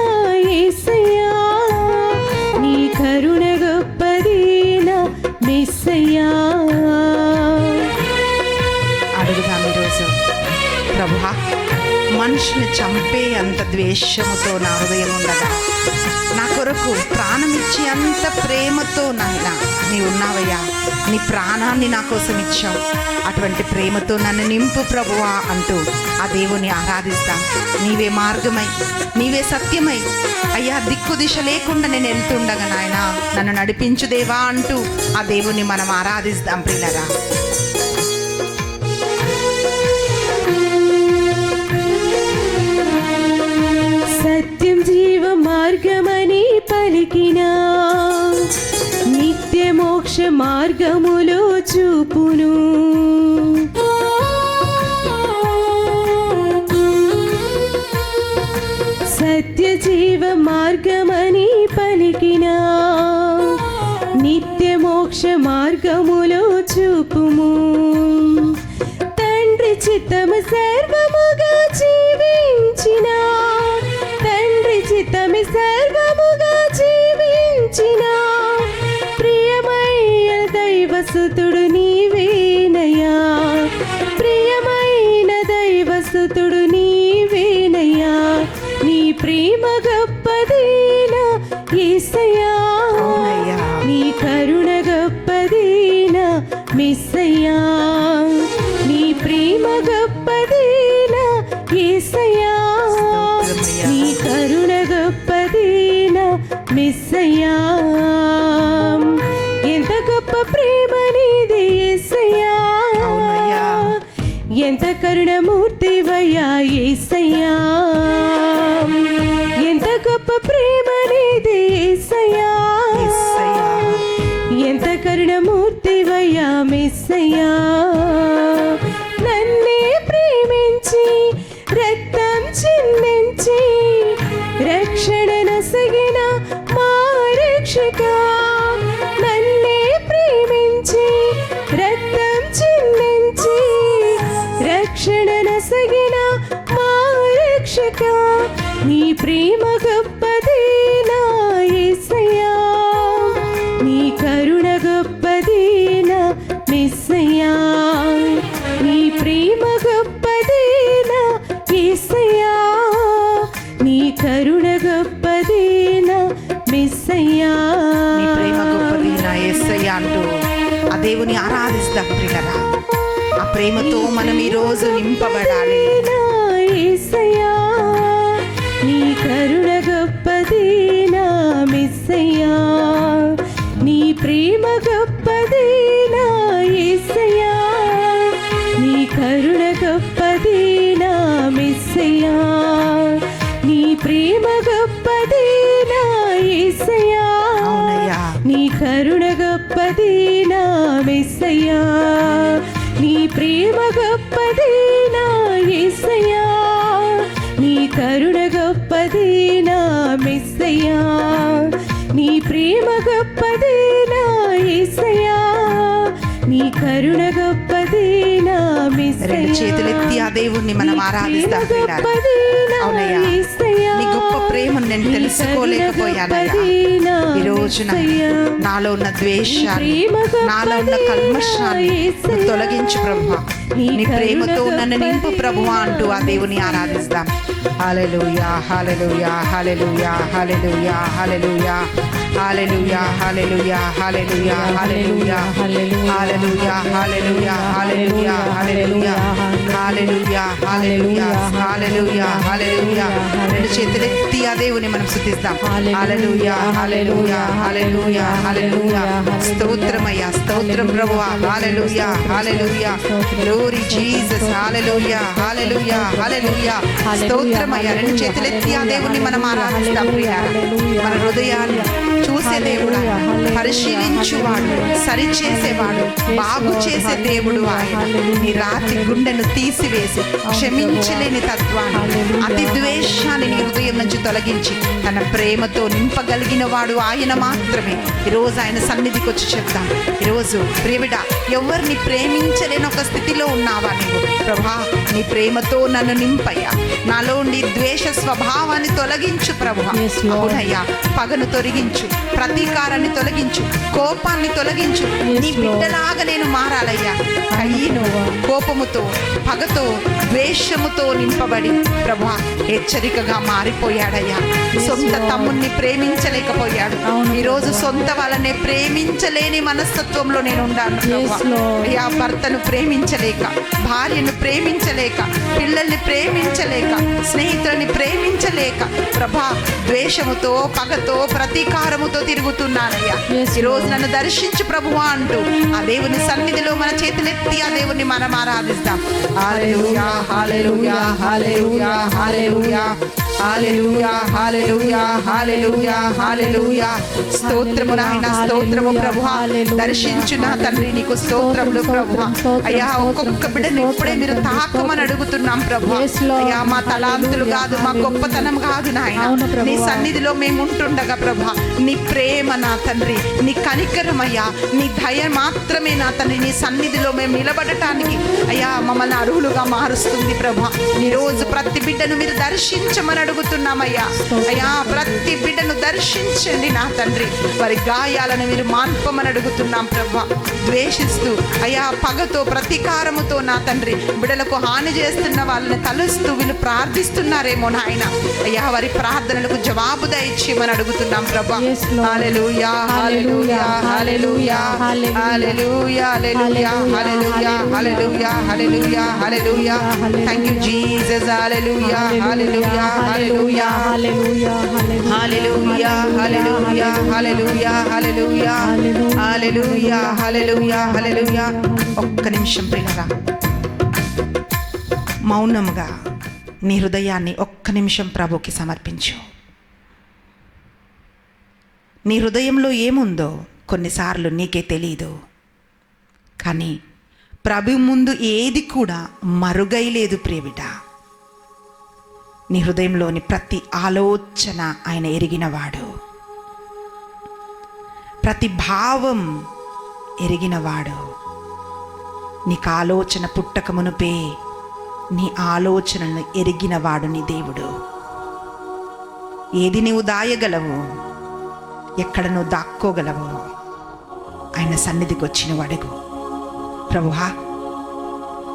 S4: యేసయ్యా, నీ కరుణ గొప్పది నా మెస్సయ్యా.
S1: అడుగుదాం ఈరోజు, ప్రభువా మనుషుని చంపే అంత ద్వేషముతో నా హృదయం ఉండగా నా కొరకు ప్రాణమిచ్చే అంత ప్రేమతో నాయన నీ ఉన్నావయ్యా. నీ ప్రాణాన్ని నా కోసం ఇచ్చావు, అటువంటి ప్రేమతో నన్ను నింపు ప్రభువా అంటూ ఆ దేవుని ఆరాధిస్తాం. నీవే మార్గమై, నీవే సత్యమై, అయ్యా దిక్కు దిశ లేకుండా నేను వెళ్తుండగా నాయన నన్ను నడిపించు దేవా అంటూ ఆ దేవుని మనం ఆరాధిస్తాం ప్రియులారా.
S4: సత్యం జీవ మార్గమని పలికినా, నిత్య మోక్ష మార్గములో చూపును. సత్య జీవ మార్గమని పలికినా, నిత్య మోక్ష మార్గములో చూపుము. తండ్రి చిత్తము సర్వముగా జీవించిన, తండ్రి చిత్తము సర్వముగా జీవించిన ప్రియమైన దైవసుతుడు నీవేనయ్యా, ప్రియమైన దైవసుతుడు నీవేనయ్యా. నీ ప్రేమ గొప్పదేనా యేసయ్యా, నీ కరుణ గొప్పదేనా మెస్సయ్యా. నీ ప్రేమ గొప్పదేనా యేసయ్యా, నీ కరుణ గొప్పదేనా మెస్సయ్యా. ఎంత గొప్ప ప్రేమ నీది యేసయ్యా, ఎంత కరుణమూర్తివయ్యా యేసయ్యా. ఎంత గొప్ప ప్రేమ నీది యేసయ్యా, ఎంత కరుణమూర్తివయ్యా మెస్సయ్యా. నన్నే ప్రేమించి రక్తం చిందించి రక్షణ నొసగిన మా రక్షక, నన్నే ప్రేమించి రక్తం చిందించి రక్షణ నొసగిన మా రక్షక. నీ ప్రేమ గొప్పదేనా యేసయ్యా, నీ కరుణ గొప్పదేనా మెస్సయ్యా. నీ ప్రేమ గొప్పదేనా యేసయ్యా, నీ కరుణ గొప్పదేనా మెస్సయ్యా.
S1: నీ ప్రేమ గొప్పది నా యేసయ్యా అంటూ ఆ దేవుని ఆరాధిస్తాం ప్రియులారా. ఆ ప్రేమతో మనం ఈరోజు నింపబడాలి.
S4: యేసయ్యా, నీ కరుణ గొప్పదేనా మెస్సయ్యా. నీ ప్రేమ గొప్పదేనా యేసయ్యా, నీ కరుణ గొప్పదేనా మెస్సయ్యా. నీ ప్రేమ గొప్పదేనా యేసయ్యా, నీ కరుణ గొప్పదేనా మెస్సయ్యా. నీ ప్రేమ గొప్పదేనా యేసయ్యా, నీ కరుణ గొప్పదేనా మెస్సయ్యా. నీ ప్రేమ గొప్పదేనా యేసయ్యా, నీ కరుణ గొప్పదేనా మెస్సయ్యా.
S1: రెండు చేతులెత్తి ఆ దేవుణ్ణి మనం ఆరాధిస్తాం ప్రియులారా. అవునయ్యా, నీ గొప్ప ప్రేమను నేను తెలుసుకోలేకపోయానయ్యా. ఈ రోజున నాలో ఉన్న ద్వేషాన్ని, నాలో ఉన్న కల్మషాన్ని తొలగించు ప్రభువా. నీ ప్రేమతో నన్ను నింపు ప్రభువా అంటూ ఆ దేవుని ఆరాధిస్తాం. హల్లెలూయా, హల్లెలూయా, హల్లెలూయా, హల్లెలూయా, హల్లెలూయా, హల్లెలూయా, హల్లెలూయా, హల్లెలూయా, హల్లెలూయా, హల్లెలూయా, హల్లెలూయా, హల్లెలూయా, హల్లెలూయా, హల్లెలూయా, హల్లెలూయా, హల్లెలూయా, హల్లెలూయా. రెండు చేతులెత్తి ఆ దేవుని మనం స్తుతిస్తాం. హల్లెలూయా, హల్లెలూయా, హల్లెలూయా, హల్లెలూయా. స్తోత్రమయ్యా, స్తోత్రం ప్రభువా. హల్లెలూయా, హల్లెలూయా, గ్లోరీ జీసస్. హల్లెలూయా, హల్లెలూయా, హల్లెలూయా. స్తోత్రమయ్యా. రెండు చేతులెత్తి ఆ దేవుని మనం ఆరాధిస్తాం ప్రియులారా. మన హృదయాన్ని చూసే దేవుడు, పరిశీలించువాడు, సరిచేసేవాడు, బాగు చేసే దేవుడు ఆయన. నీ రాతి గుండెను తీసివేసి క్షమించలేని తత్వాన్ని, అతి ద్వేషాన్ని నీ హృదయం నుంచి తొలగించి తన ప్రేమతో నింపగలిగిన వాడు ఆయన మాత్రమే. ఈరోజు ఆయన సన్నిధికి వచ్చి చెప్తాం. ఈరోజు ప్రియబిడ, ఎవరిని ప్రేమించలేని ఒక స్థితిలో ఉన్నావా నీవు? ప్రభా, నీ ప్రేమతో నన్ను నింపయ్యా. నాలో ఉండి ద్వేష స్వభావాన్ని తొలగించు ప్రభువా. అవునయ్యా, పగను తొలగించు, ప్రతీకారాన్ని తొలగించు, కోపాన్ని తొలగించు. నీ బిడ్డలాగా నేను మారాలయ్యా. కయ్యను కోపముతో, పగతో, ద్వేషముతో నింపబడి ప్రభా హెచ్చరికగా మారిపోయాడయ్యా. సొంత తమ్ముణ్ణి ప్రేమించలేకపోయాడు. ఈరోజు సొంత వాళ్ళనే ప్రేమించలేని మనస్తత్వంలో నేను ఉన్నాను ప్రభా. అయ్యా, భర్తను ప్రేమించలేక, భార్యను ప్రేమించలేక, పిల్లల్ని ప్రేమించలేక, స్నేహితులని ప్రేమించలేక ప్రభా ద్వేషముతో, పగతో, ప్రతీకారముతో తిరుగుతున్నానయ్యా. ఈరోజు నన్ను దర్శించు ప్రభువా అంటూ ఆ దేవుని సన్నిధిలో మన చేతులెత్తి ఆ దేవుని మనం ఆరాధిస్తాం. హల్లెలూయా, హల్లెలూయా, హల్లెలూయా, హల్లెలూయా, హల్లెలూయా, హల్లెలూయా, హల్లెలూయా, హల్లెలూయా. స్తోత్రము నాయనా, స్తోత్రము ప్రభువా. దర్శించు నా తండ్రి, నీకు స్తోత్రములు ప్రభువా. అయ్యా, ఒక్కొక్క బిడ్డను ఇప్పుడే మీరు తాకమని అడుగుతున్నాం ప్రభువా. అయ్యా, మా తలాంతులు కాదు, మా గొప్పతనం కాదు నాయనా, నీ సన్నిధిలో మేము ఉంటుండగా ప్రభా నీ ప్రేమ నా తండ్రి, నీ కనికరమయ్యా, నీ దయ మాత్రమే నా తండ్రి నీ సన్నిధిలో మేము నిలబడటానికి అయ్యా మమ్మల్ని అర్హులుగా మారుస్తుంది ప్రభా. ఈరోజు ప్రతి బిడ్డను మీరు దర్శించమని అడుగుతున్నామయ్యా. అయ్యా, ప్రతి బిడ్డను దర్శించండి నా తండ్రి. వారి గాయాలను మీరు మాన్పమని అడుగుతున్నాం ప్రభా. ద్వేషిస్తూ అయ్యా పగతో, ప్రతీకారముతో నా తండ్రి బిడ్డలకు హాని చేస్తున్న వాళ్ళని తలుస్తూ వీళ్ళు ప్రార్థిస్తున్నారేమో నాయన. అయ్యా, వారి ప్రార్థనలకు జవాబు దయచేయమని అడుగుతున్నాం ప్రభా. హల్లెలూయా, హల్లెలూయా, హల్లెలూయా, హల్లెలూయా, హల్లెలూయా, హల్లెలూయా, హల్లెలూయా, హల్లెలూయా, హల్లెలూయా. Thank you Jesus. హల్లెలూయా, హల్లెలూయా, హల్లెలూయా, హల్లెలూయా, హల్లెలూయా, హల్లెలూయా, హల్లెలూయా, హల్లెలూయా, హల్లెలూయా, హల్లెలూయా, హల్లెలూయా. ఒక్క నిమిషం ప్రియులారా, మౌనముగా నీ హృదయాన్ని ఒక్క నిమిషం ప్రభుకి సమర్పించు. నీ హృదయంలో ఏముందో కొన్నిసార్లు నీకే తెలీదు, కానీ ప్రభు ముందు ఏది కూడా మరుగై లేదు ప్రియబిడ్డ. నీ హృదయంలోని ప్రతి ఆలోచన ఆయన ఎరిగినవాడు, ప్రతి భావం ఎరిగినవాడు. నీకు ఆలోచన పుట్టక మునుపే నీ ఆలోచనను ఎరిగినవాడు నీ దేవుడు. ఏది నీవు దాయగలవు, ఎక్కడ నువ్వు దాక్కోగలవు, ఆయన సన్నిధికి వచ్చిన అడుగు. ప్రభువా,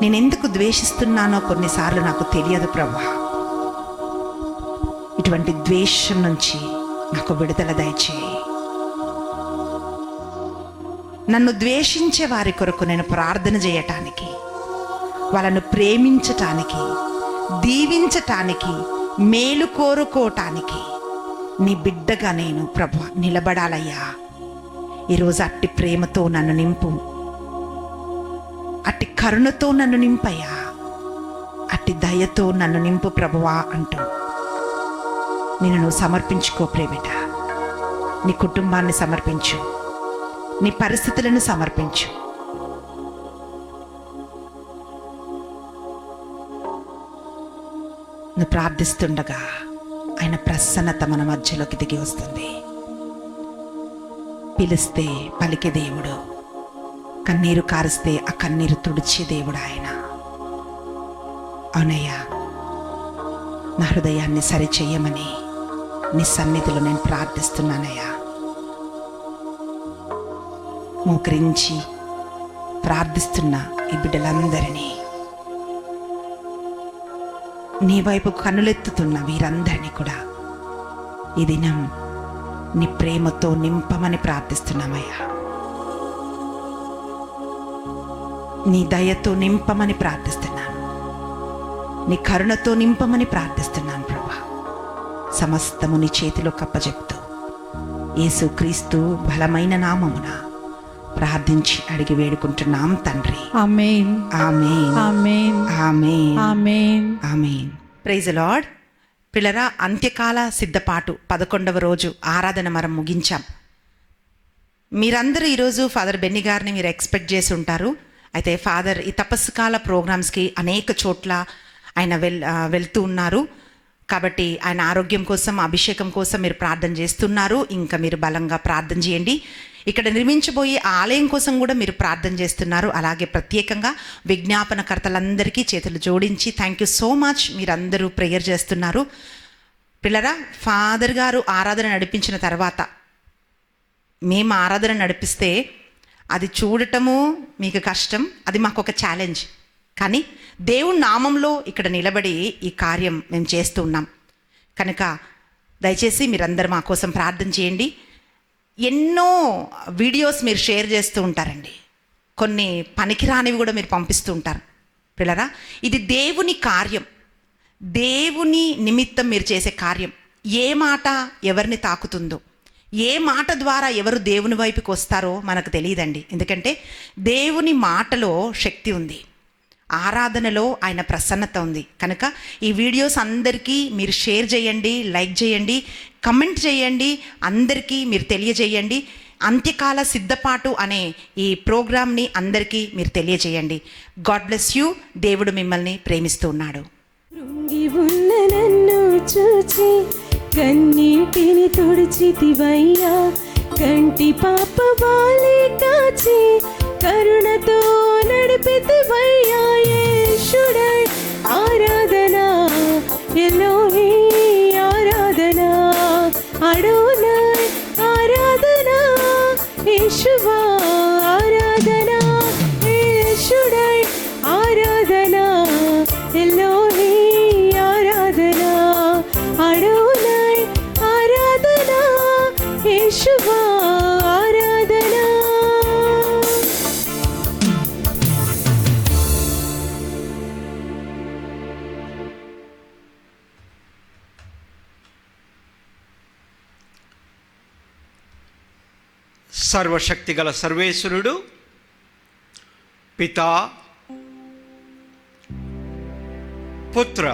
S1: నేనెందుకు ద్వేషిస్తున్నానో కొన్నిసార్లు నాకు తెలియదు ప్రభువా. ఇటువంటి ద్వేషం నుంచి నాకు విడుదల దయచేయి. నన్ను ద్వేషించే వారి కొరకు నేను ప్రార్థన చేయటానికి, వాళ్ళను ప్రేమించటానికి, దీవించటానికి, మేలు కోరుకోవటానికి నీ బిడ్డగా నేను ప్రభు నిలబడాలయ్యా. ఈరోజు అట్టి ప్రేమతో నన్ను నింపు, అట్టి కరుణతో నన్ను నింపయ్యా, అట్టి దయతో నన్ను నింపు ప్రభువా అంటూ నేను నువ్వు సమర్పించుకో ప్రేమిట. నీ కుటుంబాన్ని సమర్పించు, నీ పరిస్థితులను సమర్పించు. నువ్వు ప్రార్థిస్తుండగా ఆయన ప్రసన్నత మన మధ్యలోకి దిగి వస్తుంది. పిలిస్తే పలికే దేవుడు, కన్నీరు కారిస్తే ఆ కన్నీరు తుడిచే దేవుడు ఆయన. అవునయ్యా, నా హృదయాన్ని సరిచేయమని నీ సన్నిధిలో నేను ప్రార్థిస్తున్నానయ్యా. మోకరించి ప్రార్థిస్తున్న ఈ బిడ్డలందరినీ, నీ వైపు కన్నులెత్తుతున్న వీరందరినీ కూడా ఈ దినం నీ ప్రేమతో నింపమని ప్రార్థిస్తున్నామయ్యా. నీ దయతో నింపమని ప్రార్థిస్తున్నాను, నీ కరుణతో నింపమని ప్రార్థిస్తున్నాను ప్రభా. సమస్తము నీ చేతిలో కప్పచెప్తూ యేసుక్రీస్తు బలమైన నామమున ప్రార్థించి అడిగి వేడుకుంటున్నాం తండ్రి.
S3: ఆమేన్,
S1: ఆమేన్,
S3: ఆమేన్,
S1: ఆమేన్,
S3: ఆమేన్,
S1: ఆమేన్. Praise the lord. పిల్లరా, అంత్యకాల సిద్ధపాటు 11వ రోజు ఆరాధన మనం ముగించాం. మీరందరూ ఈరోజు ఫాదర్ బెన్నీ గారిని మీరు ఎక్స్పెక్ట్ చేసి ఉంటారు. అయితే ఫాదర్ ఈ తపస్సు కాల ప్రోగ్రామ్స్కి అనేక చోట్ల ఆయన వెళ్తూ ఉన్నారు. కాబట్టి ఆయన ఆరోగ్యం కోసం, అభిషేకం కోసం మీరు ప్రార్థన చేస్తున్నారు. ఇంకా మీరు బలంగా ప్రార్థన చేయండి. ఇక్కడ నిర్మించబోయే ఆలయం కోసం కూడా మీరు ప్రార్థన చేస్తున్నారు. అలాగే ప్రత్యేకంగా విజ్ఞాపనకర్తలందరికీ చేతులు జోడించి థ్యాంక్ యూ సో మచ్, మీరందరూ ప్రేయర్ చేస్తున్నారు. పిల్లరా, ఫాదర్ గారు ఆరాధన నడిపించిన తర్వాత మేము ఆరాధన నడిపిస్తే అది చూడటము మీకు కష్టం, అది మాకు ఒక ఛాలెంజ్. కానీ దేవుని నామంలో ఇక్కడ నిలబడి ఈ కార్యం మేము చేస్తూ ఉన్నాం కనుక దయచేసి మీరందరూ మా కోసం ప్రార్థన చేయండి. ఎన్నో వీడియోస్ మీరు షేర్ చేస్తూ ఉంటారండి, కొన్ని పనికిరానివి కూడా మీరు పంపిస్తూ ఉంటారు. పిల్లరా, ఇది దేవుని కార్యం, దేవుని నిమిత్తం మీరు చేసే కార్యం. ఏ మాట ఎవరిని తాకుతుందో, ఏ మాట ద్వారా ఎవరు దేవుని వైపుకి వస్తారో మనకు తెలియదండి. ఎందుకంటే దేవుని మాటలో శక్తి ఉంది, ఆరాధనలో ఆయన ప్రసన్నత ఉంది. కనుక ఈ వీడియోస్ అందరికీ మీరు షేర్ చేయండి, లైక్ చేయండి, కమెంట్ చేయండి, అందరికీ మీరు తెలియజేయండి. అంత్యకాల సిద్ధపాటు అనే ఈ ప్రోగ్రామ్ని అందరికీ మీరు తెలియజేయండి. God bless you. దేవుడు మిమ్మల్ని ప్రేమిస్తూ ఉన్నాడు.
S4: కృంగి ఉన్న నన్ను చూచి కన్నీటిని తుడిచితివయ్యా, కంటి పాప వాలే కాచి కరుణతో నడిపితివయ్యా. యేషుడై ఆరాధనా, ఎలోహీ ఆరాధనా, అడోనై ఆరాధనా, యేషువా ఆరాధనా, యేషుడై ఆరాధనా, ఎలోహీ ఆరాధనా, అడోనై ఆరాధనా, యేషువా ఆరాధనా.
S5: సర్వశక్తిగల సర్వేశ్వరుడు పితా, పుత్ర,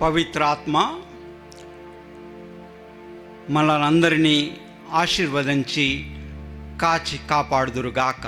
S5: పవిత్రాత్మ మనలందరినీ ఆశీర్వదించి కాచి కాపాడుదురుగాక.